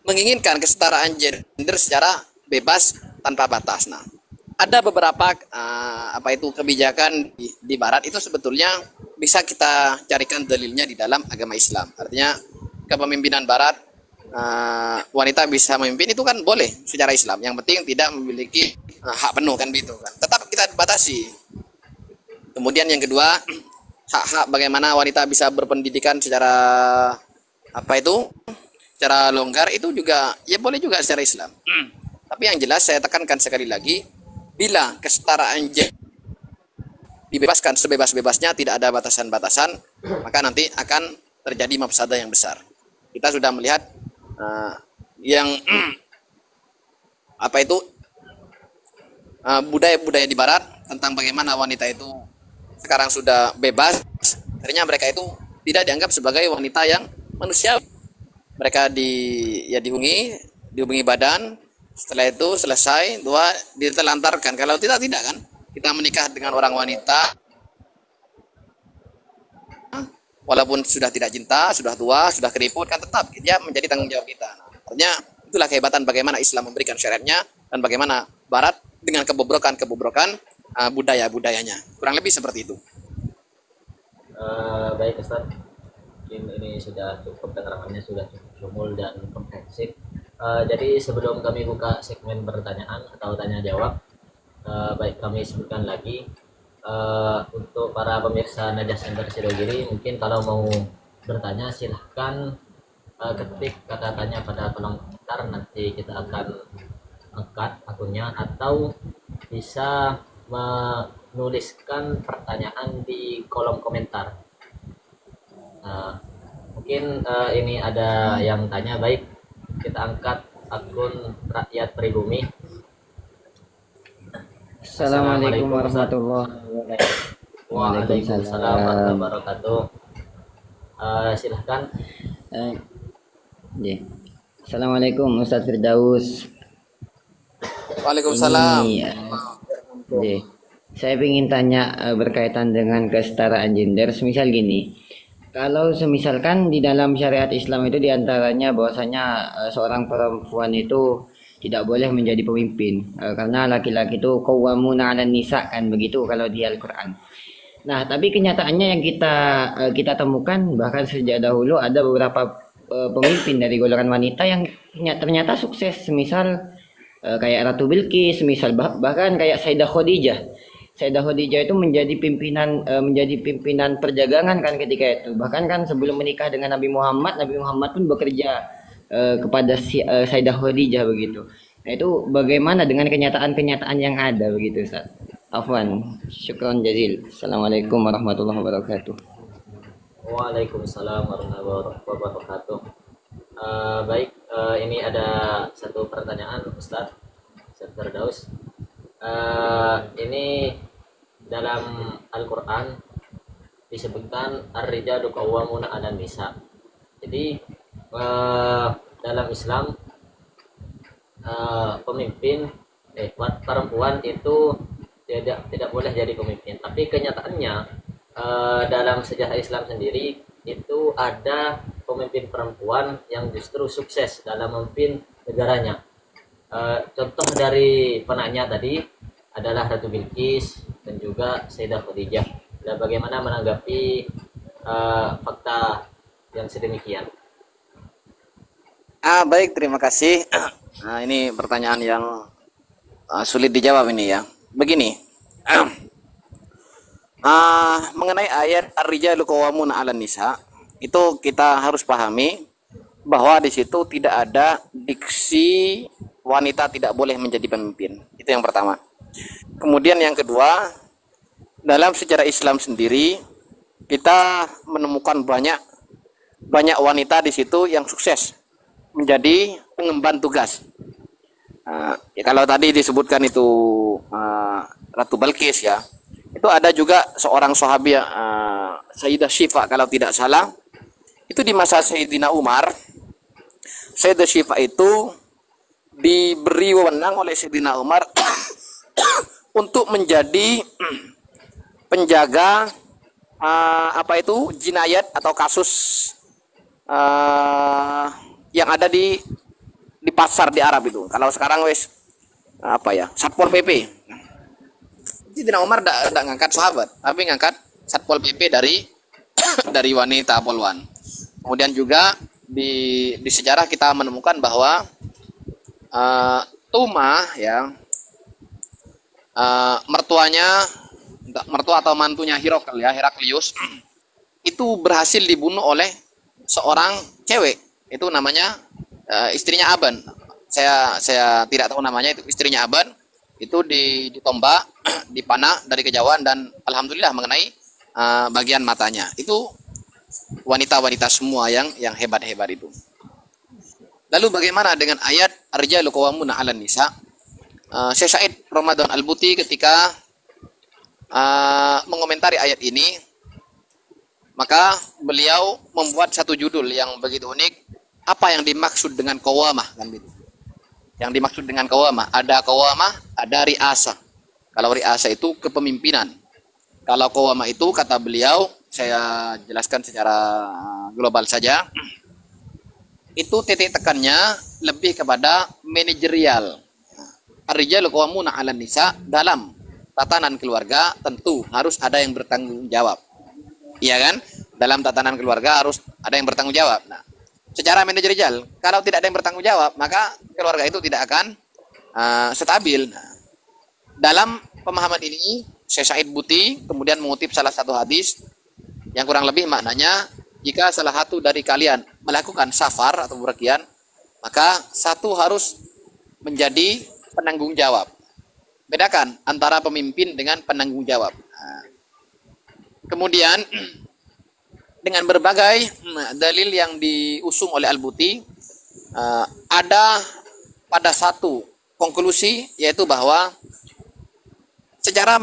menginginkan kesetaraan gender secara bebas tanpa batas. Nah, ada beberapa apa itu kebijakan di Barat itu sebetulnya bisa kita carikan dalilnya di dalam agama Islam. Artinya kepemimpinan Barat, wanita bisa memimpin itu kan boleh secara Islam. Yang penting tidak memiliki hak penuh kan begitu kan. Tetap kita batasi. Kemudian yang kedua, hak-hak bagaimana wanita bisa berpendidikan secara apa itu secara longgar itu juga ya boleh juga secara Islam. Tapi yang jelas saya tekankan sekali lagi, bila kesetaraan gender dibebaskan sebebas-bebasnya, tidak ada batasan-batasan, maka nanti akan terjadi mafsadah yang besar. Kita sudah melihat yang apa itu budaya-budaya di Barat tentang bagaimana wanita itu sekarang sudah bebas, akhirnya mereka itu tidak dianggap sebagai wanita yang manusiawi. Mereka dihubungi badan, setelah itu selesai, ditelantarkan. Kalau tidak kan, kita menikah dengan orang wanita, walaupun sudah tidak cinta, sudah tua, sudah keriput, kan tetap dia menjadi tanggung jawab kita. Artinya itulah kehebatan bagaimana Islam memberikan syariatnya dan bagaimana Barat dengan kebobrokan budaya-budayanya. Kurang lebih seperti itu. Baik Ustaz, mungkin ini sudah cukup, keterangannya sudah cukup sumul dan komprehensif. Jadi sebelum kami buka segmen pertanyaan atau tanya jawab, baik kami sebutkan lagi untuk para pemirsa Najah Center Sidogiri, mungkin kalau mau bertanya silahkan ketik kata tanya pada kolom komentar, nanti kita akan angkat akunnya, atau bisa menuliskan pertanyaan di kolom komentar. Mungkin ini ada yang tanya, baik kita angkat akun Rakyat Pribumi. Assalamualaikum warahmatullahi wabarakatuh. Waalaikumsalam warahmatullahi wabarakatuh. Silahkan. Assalamualaikum Ustadz Firdaus. Waalaikumsalam. Saya ingin tanya berkaitan dengan kesetaraan gender. Semisal gini, kalau semisalkan di dalam syariat Islam itu diantaranya bahwasanya seorang perempuan itu tidak boleh menjadi pemimpin karena laki-laki itu qawwamuna 'alan nisa, kan begitu kalau di Al-Qur'an. Nah, tapi kenyataannya yang kita temukan bahkan sejak dahulu ada beberapa pemimpin dari golongan wanita yang ternyata sukses, semisal kayak Ratu Bilqis, misal bahkan kayak Sayyidah Khadijah. Sayyidah Khadijah itu menjadi pimpinan perdagangan kan ketika itu. Bahkan kan sebelum menikah dengan Nabi Muhammad pun bekerja kepada Sayyidah Khadijah begitu. Nah, itu bagaimana dengan kenyataan-kenyataan yang ada begitu, Ustaz? Afwan, syukran jazil. Assalamualaikum warahmatullahi wabarakatuh. Waalaikumsalam warahmatullahi wabarakatuh. Baik, ini ada satu pertanyaan Ustaz Firdaus. Ini dalam Al-Quran disebutkan ar-rijalu qawwamuna 'alan nisa. Jadi dalam Islam pemimpin perempuan itu tidak boleh jadi pemimpin. Tapi kenyataannya dalam sejarah Islam sendiri itu ada pemimpin perempuan yang justru sukses dalam memimpin negaranya. Contoh dari penanya tadi adalah Ratu Bilqis dan juga Sayyidah Khadijah. Dan bagaimana menanggapi fakta yang sedemikian? Baik, terima kasih. Nah, ini pertanyaan yang sulit dijawab ini ya. Begini, mengenai ayat ar-rijalu qawwamuna 'alan nisa, itu kita harus pahami bahwa di situ tidak ada diksi wanita tidak boleh menjadi pemimpin. Itu yang pertama. Kemudian yang kedua, dalam sejarah Islam sendiri kita menemukan banyak wanita di situ yang sukses menjadi pengemban tugas. Ya, kalau tadi disebutkan itu Ratu Balkis ya, itu ada juga seorang sahabi Sayyidah Syifa kalau tidak salah, itu di masa Sayyidina Umar. Sayyidah Syifa itu diberi wewenang oleh Sayyidina Umar untuk menjadi penjaga jinayat atau kasus yang ada di pasar di Arab itu. Kalau sekarang wes Satpol PP. Sayyidina Umar tidak ngangkat sahabat, tapi ngangkat Satpol PP dari wanita polwan. Kemudian juga di sejarah kita menemukan bahwa Tuma ya, mertua atau mantunya Heraklius itu berhasil dibunuh oleh seorang cewek, itu namanya istrinya Aban. Saya tidak tahu namanya, itu istrinya Aban, itu ditombak, dipanah dari kejauhan dan alhamdulillah mengenai bagian matanya. Itu wanita-wanita semua yang hebat-hebat itu. Lalu bagaimana dengan ayat ar-rijalu qawwamuna 'alan nisa? Syekh Said Ramadan Al-Buti ketika mengomentari ayat ini, maka beliau membuat satu judul yang begitu unik. Apa yang dimaksud dengan qawamah kan gitu. Yang dimaksud dengan qawamah, ada qawamah, ada riasah. Kalau riasah itu kepemimpinan. Kalau qawamah itu kata beliau, saya jelaskan secara global saja. Itu titik tekannya lebih kepada manajerial. Ar-rijalu qawwamuna 'alan nisa, dalam tatanan keluarga tentu harus ada yang bertanggung jawab. Iya kan? Dalam tatanan keluarga harus ada yang bertanggung jawab. Nah, secara manajerial, kalau tidak ada yang bertanggung jawab, maka keluarga itu tidak akan stabil. Nah, dalam pemahaman ini, Syekh Said Buti kemudian mengutip salah satu hadis yang kurang lebih maknanya, jika salah satu dari kalian melakukan safar atau bepergian, maka satu harus menjadi penanggung jawab. Bedakan antara pemimpin dengan penanggung jawab. Nah, kemudian dengan berbagai dalil yang diusung oleh Al-Buti, ada pada satu konklusi, yaitu bahwa secara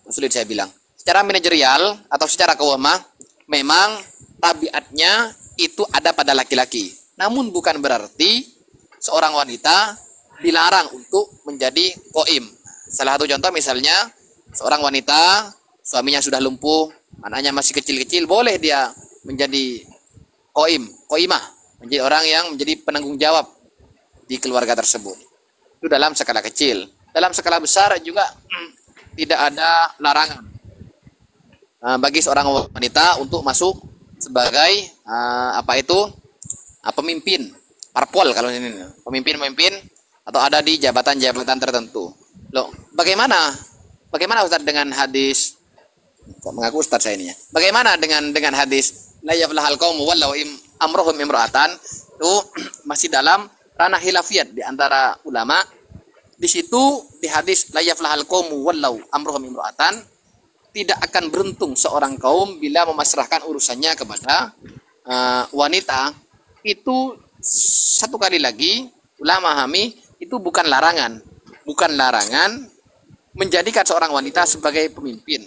sulit saya bilang, secara manajerial atau secara qawamah, memang tabiatnya itu ada pada laki-laki. Namun bukan berarti seorang wanita dilarang untuk menjadi qaim. Salah satu contoh misalnya, seorang wanita suaminya sudah lumpuh, anaknya masih kecil-kecil, boleh dia menjadi qaimah, menjadi orang yang menjadi penanggung jawab di keluarga tersebut. Itu dalam skala kecil. Dalam skala besar juga tidak ada larangan bagi seorang wanita untuk masuk sebagai pemimpin parpol, kalau ini pemimpin atau ada di jabatan-jabatan tertentu. Loh, bagaimana Ustaz dengan hadis, kok mengaku Ustaz saya ini ya? Bagaimana dengan hadis la yaflahal qaumu wallau amruhum imra'atan? Itu masih dalam ranah khilafiyat di antara ulama. Di situ di hadis la yaflahal qaumu wallau amruhum imra'atan, tidak akan beruntung seorang kaum bila memasrahkan urusannya kepada wanita. Itu satu kali lagi ulama memahami itu bukan larangan menjadikan seorang wanita sebagai pemimpin.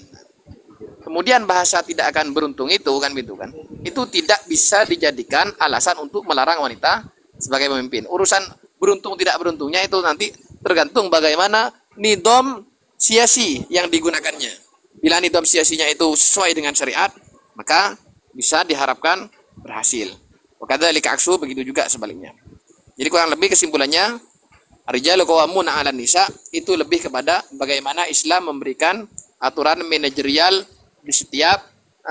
kemudian bahasa tidak akan beruntung itu kan gitu kan, itu tidak bisa dijadikan alasan untuk melarang wanita sebagai pemimpin. Urusan beruntung tidak beruntungnya itu nanti tergantung bagaimana nidom siasi yang digunakannya. Bila nidom siasinya itu sesuai dengan syariat, maka bisa diharapkan berhasil. Wakadzalika aksu, begitu juga sebaliknya. Jadi kurang lebih kesimpulannya, rijalu qawwamuna 'alan nisa itu lebih kepada bagaimana Islam memberikan aturan manajerial di setiap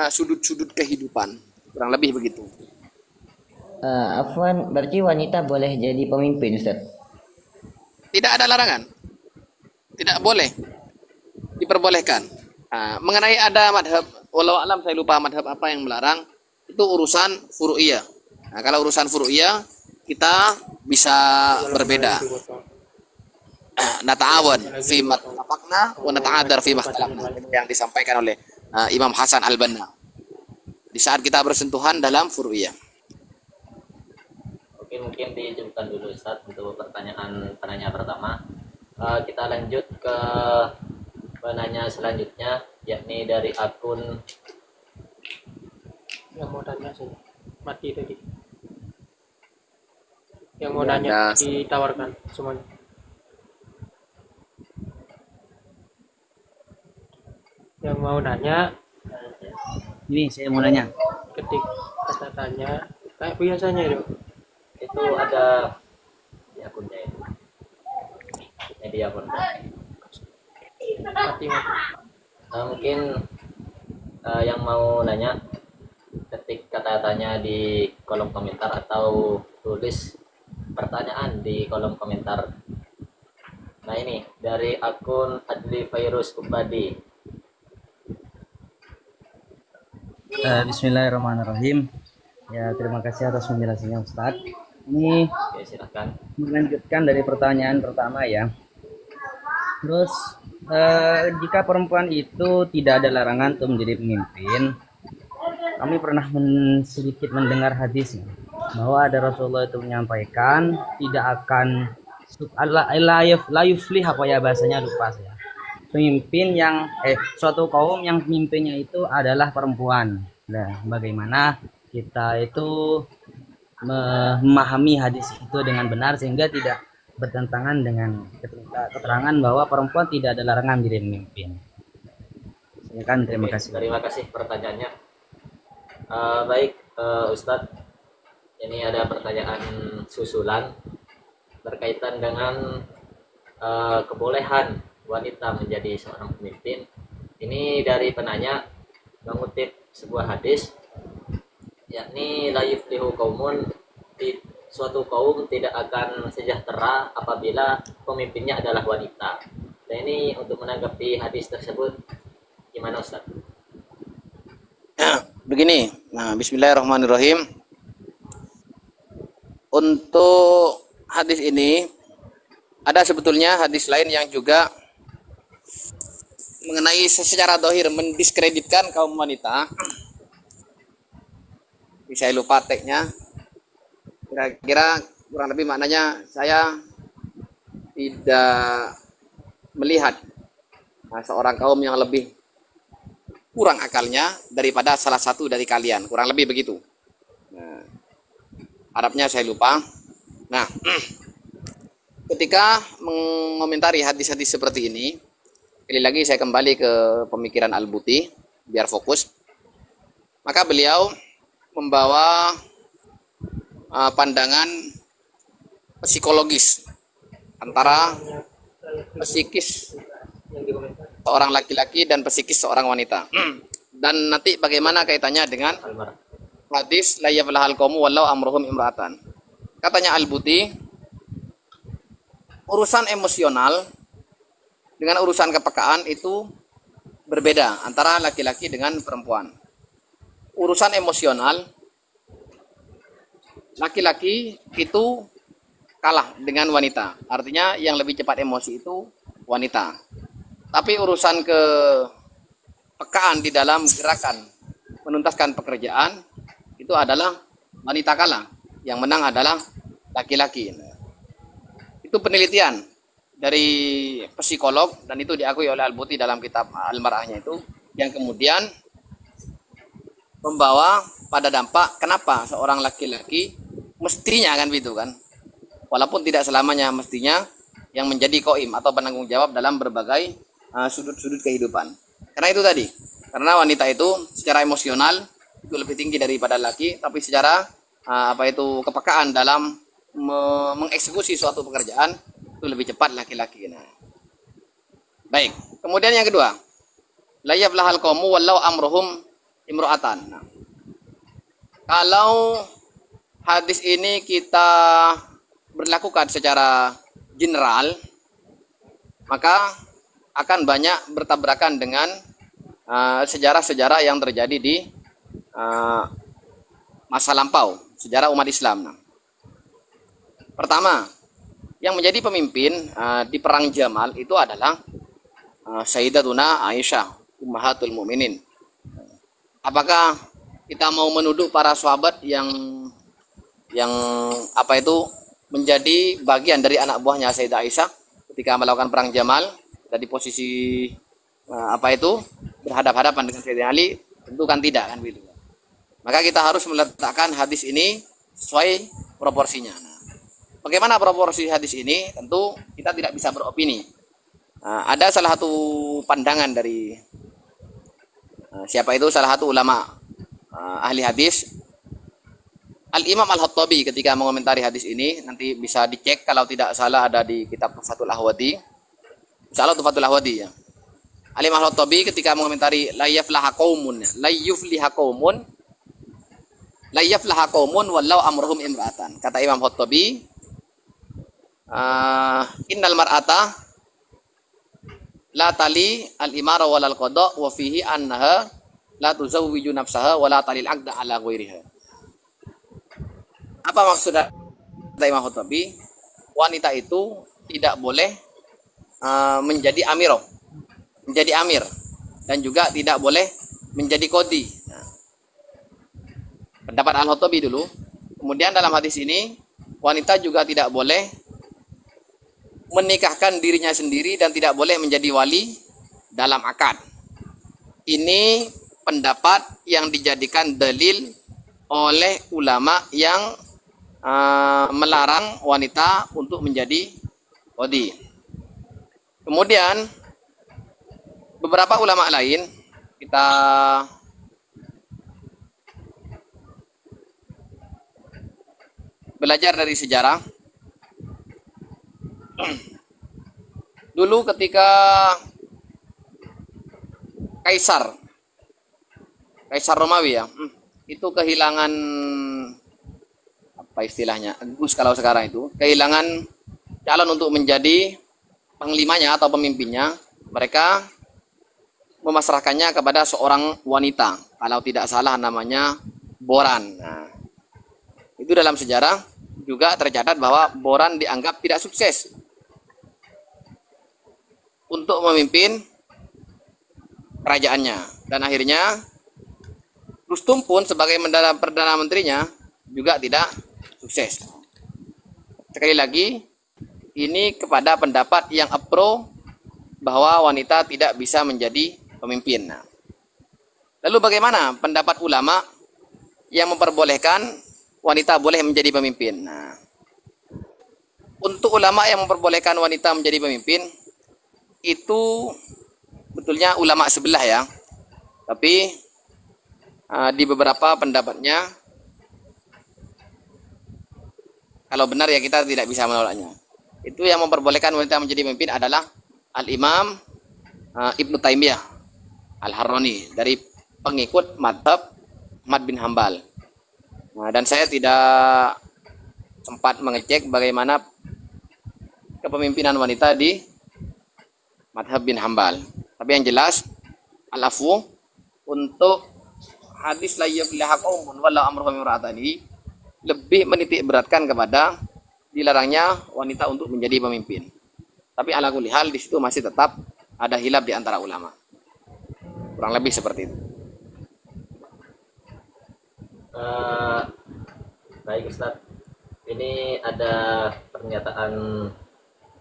sudut-sudut kehidupan. Kurang lebih begitu. Afwan, berarti wanita boleh jadi pemimpin, Ustaz? Tidak ada larangan. Tidak boleh. Diperbolehkan. Mengenai ada madhab, walau alam saya lupa madhab apa yang melarang, itu urusan furu'iyah. Nah, kalau urusan furu'iyah kita bisa berbeda. Nata'awan fi mattafaqna wa nata'adar fi makhtalafna, yang disampaikan oleh Imam Hasan Al-Banna di saat kita bersentuhan dalam furu'iyah. Oke, mungkin diizinkan dulu Ustaz untuk pertanyaan penanya pertama. Kita lanjut ke penanya selanjutnya, yakni dari akun yang mau tanya sih mati tadi, yang mau nanya ditawarkan semuanya. Yang mau nanya, Ini saya mau nanya. ketik kata tanya kayak biasanya itu ada di akunnya itu. Media akun. mati. Mungkin yang mau nanya ketik kata tanya di kolom komentar atau tulis pertanyaan di kolom komentar. Nah, ini dari akun Adli Virus Ubadi. Bismillahirrahmanirrahim. Ya, terima kasih atas penjelasannya Ustaz. Ini Oke, silahkan. melanjutkan dari pertanyaan pertama ya. Terus jika perempuan itu tidak ada larangan untuk menjadi pemimpin, kami pernah sedikit mendengar hadis bahwa ada Rasulullah itu menyampaikan tidak akan la yuflih, apa ya bahasanya lupa saya. Pemimpin yang suatu kaum yang pemimpinnya itu adalah perempuan. Nah, bagaimana kita itu memahami hadis itu dengan benar sehingga tidak bertentangan dengan keterangan bahwa perempuan tidak ada larangan menjadi pemimpin. Silakan, terima kasih. Terima kasih pertanyaannya. Baik, Ustadz, ini ada pertanyaan susulan berkaitan dengan kebolehan wanita menjadi seorang pemimpin. Ini dari penanya mengutip sebuah hadis, yakni la yuflihu qaumun, suatu kaum tidak akan sejahtera apabila pemimpinnya adalah wanita. Nah, ini untuk menanggapi hadis tersebut gimana Ustaz? Begini, nah bismillahirrahmanirrahim. Untuk hadis ini ada sebetulnya hadis lain yang juga mengenai secara dohir mendiskreditkan kaum wanita. Saya lupa teksnya. Kira-kira kurang lebih maknanya saya tidak melihat seorang kaum yang lebih kurang akalnya daripada salah satu dari kalian. Kurang lebih begitu. Nah, Arabnya saya lupa. Nah, ketika mengomentari hadis-hadis seperti ini, sekali lagi saya kembali ke pemikiran Al-Buti biar fokus. Maka beliau membawa pandangan psikologis antara psikis seorang laki-laki dan psikis seorang wanita. Dan nanti bagaimana kaitannya dengan hadis la yaflahal qaumu wallau amruhum imra'atan. Katanya Al-Buti, urusan emosional dengan urusan kepekaan itu berbeda antara laki-laki dengan perempuan. Urusan emosional, laki-laki itu kalah dengan wanita. Artinya yang lebih cepat emosi itu wanita. Tapi urusan kepekaan di dalam gerakan menuntaskan pekerjaan itu adalah wanita kalah. Yang menang adalah laki-laki. Itu penelitian dari psikolog dan itu diakui oleh Al-Buti dalam kitab Al-Mar'ahnya itu, yang kemudian membawa pada dampak kenapa seorang laki-laki mestinya kan gitu kan, walaupun tidak selamanya mestinya, yang menjadi koim atau penanggung jawab dalam berbagai sudut-sudut kehidupan. Karena itu tadi, karena wanita itu secara emosional itu lebih tinggi daripada laki, tapi secara kepekaan dalam mengeksekusi suatu pekerjaan itu lebih cepat laki-laki. Nah, baik. Kemudian yang kedua, la yaflahal qaumu wallau amruhum imro'atan. Nah, kalau hadis ini kita berlakukan secara general, maka akan banyak bertabrakan dengan sejarah-sejarah yang terjadi di masa lampau, sejarah umat Islam. Nah, pertama, yang menjadi pemimpin di perang Jamal itu adalah Sayyidatuna Aisyah, Ummahatul Mukminin. Apakah kita mau menuduh para sahabat yang menjadi bagian dari anak buahnya Sayyidah Aisyah ketika melakukan perang Jamal dan di posisi berhadap-hadapan dengan Sayyidina Ali? Tentu kan tidak kan begitu. Maka kita harus meletakkan hadis ini sesuai proporsinya. Nah, bagaimana proporsi hadis ini? Tentu kita tidak bisa beropini. Ada salah satu pandangan dari salah satu ulama ahli hadis, Al-Imam Al-Khattabi, ketika mengomentari hadis ini, nanti bisa dicek kalau tidak salah ada di kitab Tufatul Ahwadi. Insyaallah Tufatul Ahwadi ya. Al-Imam Al-Khattabi ketika mengomentari la yaflaha qaumun wallau amruhum imra'atan. Kata Imam Khattabi, innal mar'ata la tali al-imara walal qada wa fihi annaha la tuzawwiju nafsaha wa la talil 'aqda ala ghairiha. Apa maksudnya kata Imam Khattabi? Wanita itu tidak boleh menjadi amir, dan juga tidak boleh menjadi qadi. Nah, pendapat Al-Khattabi dulu. Kemudian dalam hadis ini, wanita juga tidak boleh menikahkan dirinya sendiri dan tidak boleh menjadi wali dalam akad. Ini pendapat yang dijadikan dalil oleh ulama yang melarang wanita untuk menjadi qadi. Kemudian beberapa ulama lain, kita belajar dari sejarah. Dulu ketika Kaisar Romawi ya, itu kehilangan Gus kalau sekarang itu kehilangan calon untuk menjadi panglimanya atau pemimpinnya, mereka memasrahkannya kepada seorang wanita, kalau tidak salah namanya Boran. Nah, itu dalam sejarah juga tercatat bahwa Boran dianggap tidak sukses untuk memimpin kerajaannya, dan akhirnya Rustum pun sebagai perdana menterinya juga tidak sukses. Sekali lagi, ini kepada pendapat yang pro bahwa wanita tidak bisa menjadi pemimpin. Nah, lalu bagaimana pendapat ulama yang memperbolehkan wanita boleh menjadi pemimpin? Nah, untuk ulama yang memperbolehkan wanita menjadi pemimpin, itu betulnya ulama sebelah ya. Tapi di beberapa pendapatnya, kalau benar ya kita tidak bisa menolaknya. Itu yang memperbolehkan wanita menjadi pemimpin adalah Al-Imam Ibnu Taimiyah Al-Harrani, dari pengikut madhab Ahmad bin Hambal. Nah, dan saya tidak sempat mengecek bagaimana kepemimpinan wanita di madhab bin Hambal. Tapi yang jelas, al-afu untuk hadis la yafliha qaumun wala amruhum imra'atani lebih menitik beratkan kepada dilarangnya wanita untuk menjadi pemimpin. Tapi ala kulli hal di situ masih tetap ada khilaf di antara ulama. Kurang lebih seperti itu. Baik Ustadz, ini ada pernyataan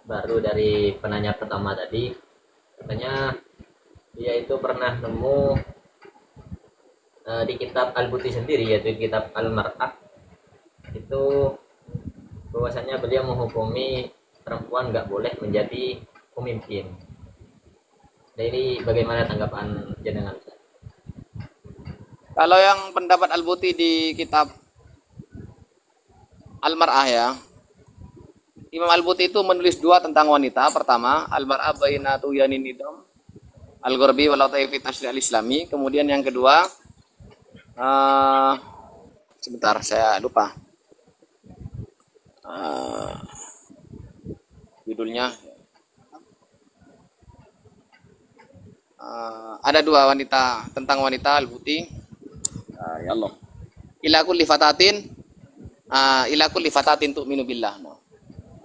baru dari penanya pertama tadi. Katanya dia itu pernah nemu di kitab Al-Buti sendiri, yaitu kitab Al-Mar'ah, itu bahwasanya beliau menghukumi perempuan nggak boleh menjadi pemimpin. Jadi bagaimana tanggapan jenengan? Kalau yang pendapat Al-Buti di kitab Al-Mar'ah ya, Imam Al-Buti itu menulis dua tentang wanita. Pertama, Al-Mar'ah baina tuyanin nidam Al-Ghurbi walau fi Tashri' al-Islami. Kemudian yang kedua, sebentar saya lupa judulnya. Ada dua wanita tentang wanita Al-Buti. Ya Allah. Ila kulli fatatin tu'minu billah. Nah,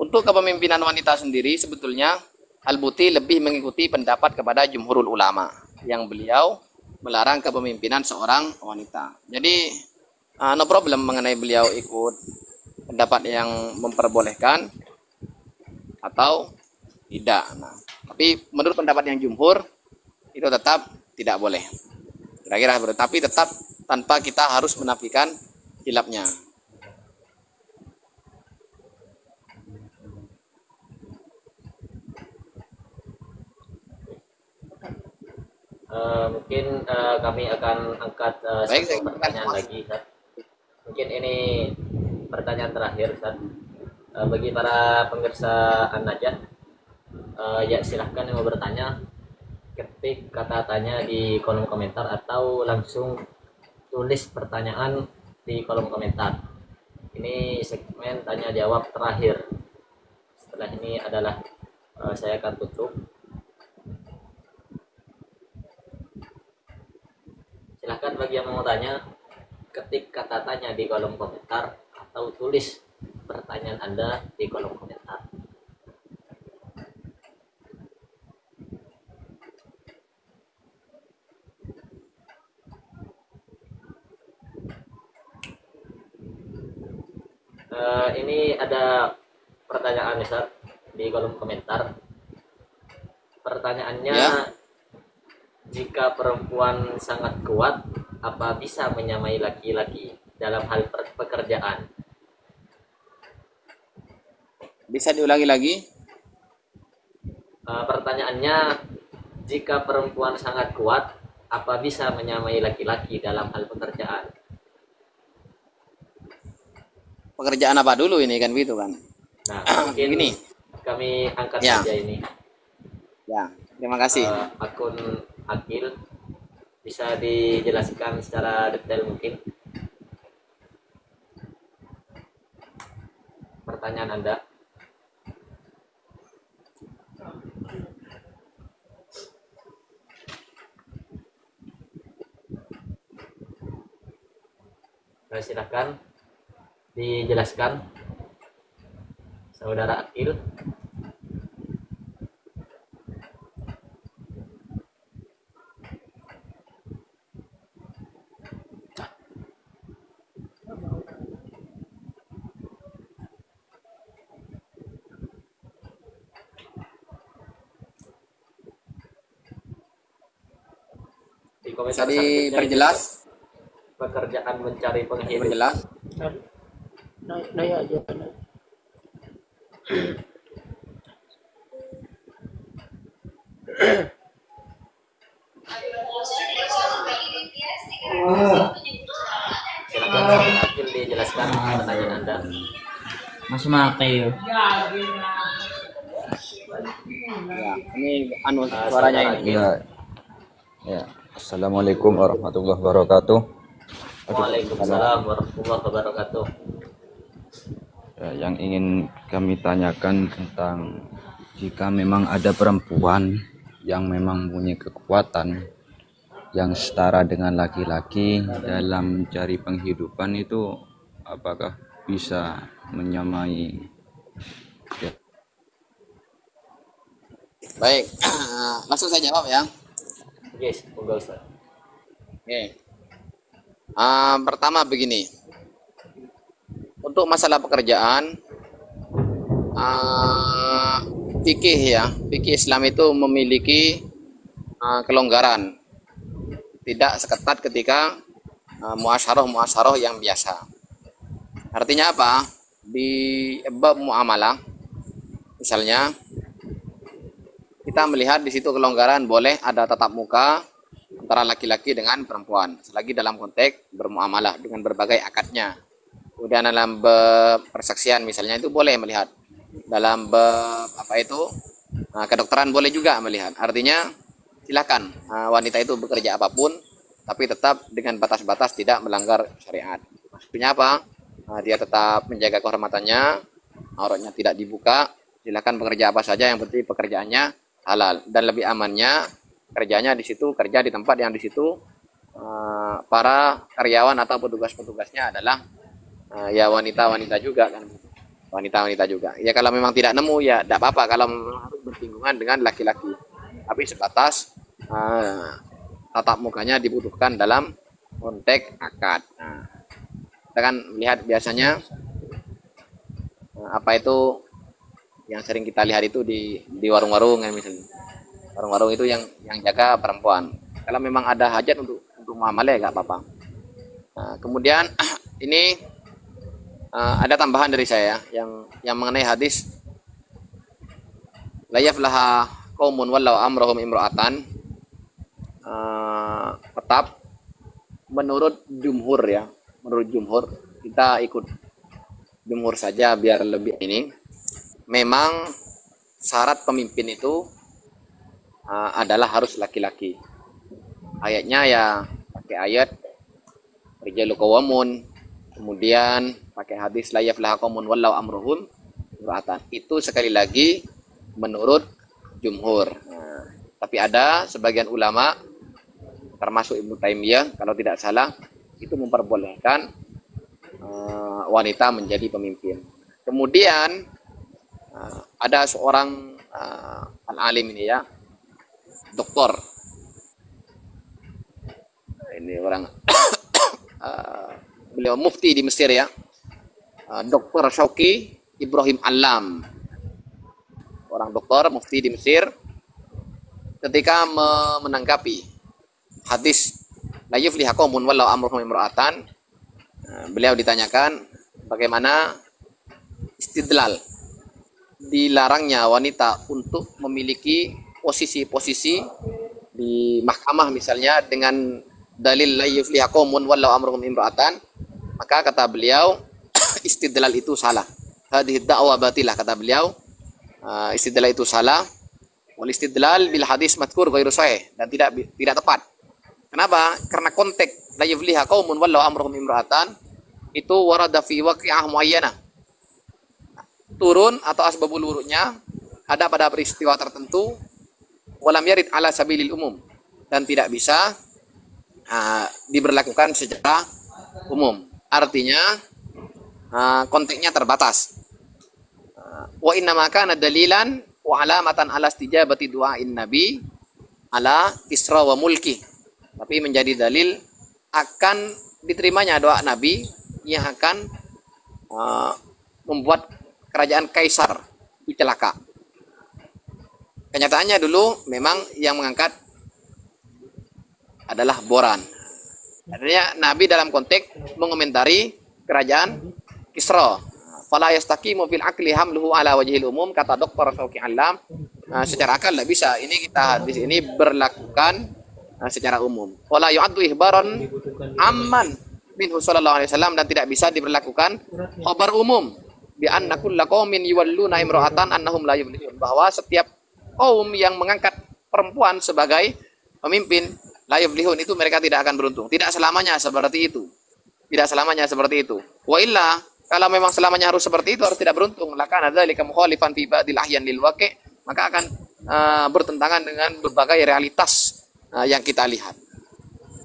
untuk kepemimpinan wanita sendiri sebetulnya Al-Buti lebih mengikuti pendapat kepada jumhurul ulama yang beliau melarang kepemimpinan seorang wanita. Jadi no problem mengenai beliau ikut pendapat yang memperbolehkan atau tidak. Nah, tapi menurut pendapat yang jumhur itu tetap tidak boleh. Kira-kira tapi tetap tanpa kita harus menafikan hilafnya. Mungkin kami akan angkat satu pertanyaan lagi, Ustaz. Mungkin ini pertanyaan terakhir, Ustaz. Bagi para pemirsa An-Najah, ya silahkan yang mau bertanya, ketik kata tanya di kolom komentar atau langsung tulis pertanyaan di kolom komentar. Ini segmen tanya jawab terakhir. Setelah ini adalah saya akan tutup. Silahkan bagi yang mau tanya, ketik kata tanya di kolom komentar atau tulis pertanyaan Anda di kolom komentar. Ini ada pertanyaan, Ustaz, di kolom komentar. Pertanyaannya, Ya. Jika perempuan sangat kuat, apa bisa menyamai laki-laki dalam hal pekerjaan? Bisa diulangi lagi? Pertanyaannya, jika perempuan sangat kuat, apa bisa menyamai laki-laki dalam hal pekerjaan? Pekerjaan apa dulu ini kan gitu kan? Nah, mungkin Begini. kami angkat Ya. saja ini. Ya, terima kasih. Akun Akil, bisa dijelaskan secara detail mungkin pertanyaan Anda? Silakan dijelaskan, Saudara Akil. Di komentar Bisa selanjutnya diperjelas? itu pekerjaan mencari penghidupan. Diperjelas? Naik aja. Naik. Silakan Saudara Akil dijelaskan pertanyaan Anda. Masih mati ya. Ya, ini suaranya ini. Ya, ya. Assalamualaikum warahmatullahi wabarakatuh. Waalaikumsalam warahmatullahi wabarakatuh. Ya, yang ingin kami tanyakan tentang jika memang ada perempuan yang memang punya kekuatan yang setara dengan laki-laki dalam mencari penghidupan, itu apakah bisa menyamai? Ya. Baik, langsung saya jawab ya. Yes, monggo Ustaz. Oke. Pertama begini, untuk masalah pekerjaan, fikih ya, fikih Islam itu memiliki kelonggaran, tidak seketat ketika muasyarah yang biasa. Artinya apa? Di bab muamalah, misalnya kita melihat di situ kelonggaran boleh ada tatap muka antara laki-laki dengan perempuan, selagi dalam konteks bermuamalah dengan berbagai akadnya. Kemudian dalam bab persaksian misalnya itu boleh melihat. Dalam bab kedokteran boleh juga melihat. Artinya silakan wanita itu bekerja apapun, tapi tetap dengan batas-batas tidak melanggar syariat. Maksudnya apa? Dia tetap menjaga kehormatannya, auratnya tidak dibuka. Silakan bekerja apa saja, yang penting pekerjaannya halal, dan lebih amannya kerjanya di situ, kerja di tempat yang di situ para karyawan atau petugas-petugasnya adalah ya wanita-wanita juga kan, wanita-wanita juga. Ya kalau memang tidak nemu ya tidak apa-apa kalau memang harus bersinggungan dengan laki-laki, tapi sebatas tatap mukanya dibutuhkan dalam konteks akad. Kita kan melihat biasanya apa itu yang sering kita lihat itu di warung-warung kan, misalnya warung-warung itu yang jaga perempuan. Kalau memang ada hajat untuk muamalah ya nggak apa-apa. Kemudian ini ada tambahan dari saya yang mengenai hadis la yaflaha qaumun wallau amrahum imra'atan. Tetap menurut jumhur ya, menurut jumhur, kita ikut jumhur saja biar lebih ini. Memang syarat pemimpin itu adalah harus laki-laki. Ayatnya ya pakai ayat rijalu qawamun, kemudian pakai hadis la yaflaha qaumun wallau amruhum imra'atan. Itu sekali lagi menurut jumhur. Tapi ada sebagian ulama termasuk Ibnu Taimiyah kalau tidak salah itu memperbolehkan wanita menjadi pemimpin. Kemudian ada seorang al-alim ini ya, doktor. Ini orang beliau mufti di Mesir ya, Dr. Syauqi Ibrahim Alam, orang doktor mufti di Mesir. Ketika menanggapi hadis la yufliha qaumun wallau amruhum imra'atan, beliau ditanyakan bagaimana istidlal dilarangnya wanita untuk memiliki posisi-posisi di mahkamah misalnya dengan dalil la yufliha qaumun wallau amruhum imra'atan. Maka kata beliau istidlal itu salah, hadhihi da'wa batilah, kata beliau istidlal itu salah. Wal istidlal bil hadis madkur ghairu sahih, dan tidak tepat. Kenapa? Karena konteks la yufliha qaumun wallau amruhum imra'atan itu warada fi waqi'ah muayyanah, turun atau asbabul wurudnya ada pada peristiwa tertentu, walam yarid ala sabilil umum, dan tidak bisa diberlakukan secara umum. Artinya konteksnya terbatas. Wa inna ma kana dalilan wa alamatan ala istijabati du'ain nabi ala isra wa mulki, tapi menjadi dalil akan diterimanya doa nabi yang akan membuat kerajaan kaisar itu celaka. Kenyataannya dulu memang yang mengangkat adalah Boran. Artinya Nabi dalam konteks mengomentari kerajaan Kisra. Fala yastaqimu fil akli hamluhu ala wajhil umum, kata Dr. Syauqi Alam. Secara akal tidak bisa. Ini kita di sini berlakukan secara umum. Wala yu'addu ihbaran amman minhu sallallahu alaihi wasallam, dan tidak bisa diberlakukan khabar umum bi anna kulla qaumin yuwalluna imra'atan annahum la yuflihun, bahwa setiap kaum yang mengangkat perempuan sebagai pemimpin la yuflihun itu mereka tidak akan beruntung. Tidak selamanya seperti itu. Tidak selamanya seperti itu. Wa illa, kalau memang selamanya harus seperti itu, harus tidak beruntung, lakana dzalika mukhalifan fi ba'dil ahyan lil waqi', maka akan bertentangan dengan berbagai realitas yang kita lihat.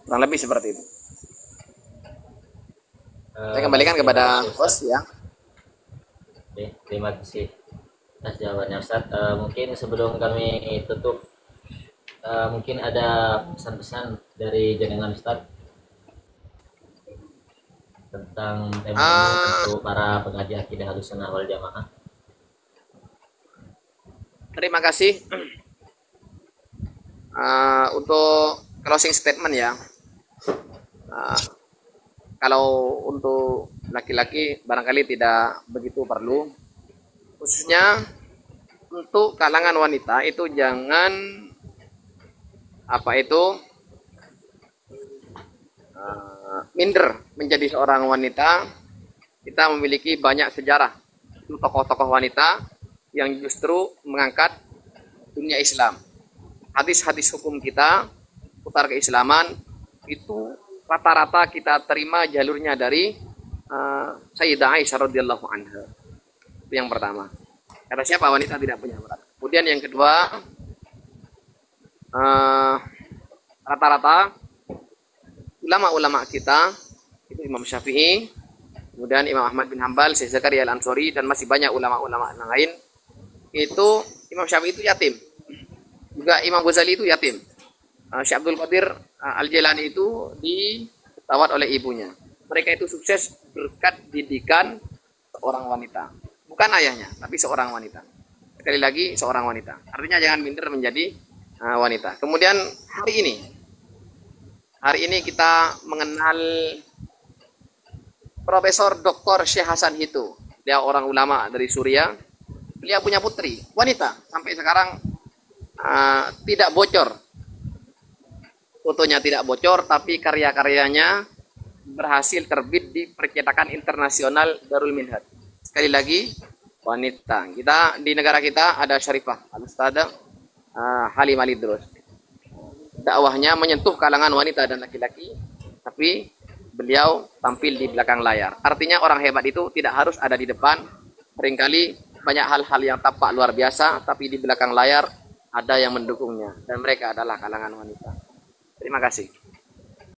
Kurang lebih seperti itu. Saya kembalikan kepada host ya. Oke, terima kasih atas jawabannya Ustaz. Mungkin sebelum kami tutup, mungkin ada pesan-pesan dari jenengan Ustaz tentang tema ini untuk para pengaji akidah Ahlussunnah wal Jamaah. Terima kasih. Untuk closing statement ya. kalau untuk laki-laki barangkali tidak begitu perlu. Khususnya untuk kalangan wanita itu jangan minder menjadi seorang wanita. Kita memiliki banyak sejarah itu tokoh-tokoh wanita yang justru mengangkat dunia Islam. Hadis-hadis hukum kita putar keislaman itu rata-rata kita terima jalurnya dari Sayyidah Aisyah radhiyallahu anha. Itu yang pertama. Kata siapa wanita tidak punya berat. Kemudian yang kedua, rata-rata ulama-ulama kita itu Imam Syafi'i, kemudian Imam Ahmad bin Hambal, Syekh Zakaria Al-Ansori, dan masih banyak ulama-ulama yang lain. Itu Imam Syafi'i itu yatim, juga Imam Ghazali itu yatim. Syekh Abdul Qadir Al-Jailani itu ditawat oleh ibunya. Mereka itu sukses berkat didikan seorang wanita, bukan ayahnya, tapi seorang wanita. Sekali lagi seorang wanita. Artinya jangan minder menjadi wanita. Kemudian hari ini kita mengenal Profesor Dr. Syekh Hasan Hittu. Dia orang ulama dari Suriah. Beliau punya putri wanita, sampai sekarang tidak bocor. Fotonya tidak bocor, tapi karya-karyanya berhasil terbit di percetakan internasional Darul Minhaj. Sekali lagi, wanita. Kita di negara kita ada Syarifah Al-Ustadzah Halimah Lidrus. Dakwahnya menyentuh kalangan wanita dan laki-laki, tapi beliau tampil di belakang layar. Artinya orang hebat itu tidak harus ada di depan. Seringkali banyak hal-hal yang tampak luar biasa, tapi di belakang layar ada yang mendukungnya. Dan mereka adalah kalangan wanita. Terima kasih.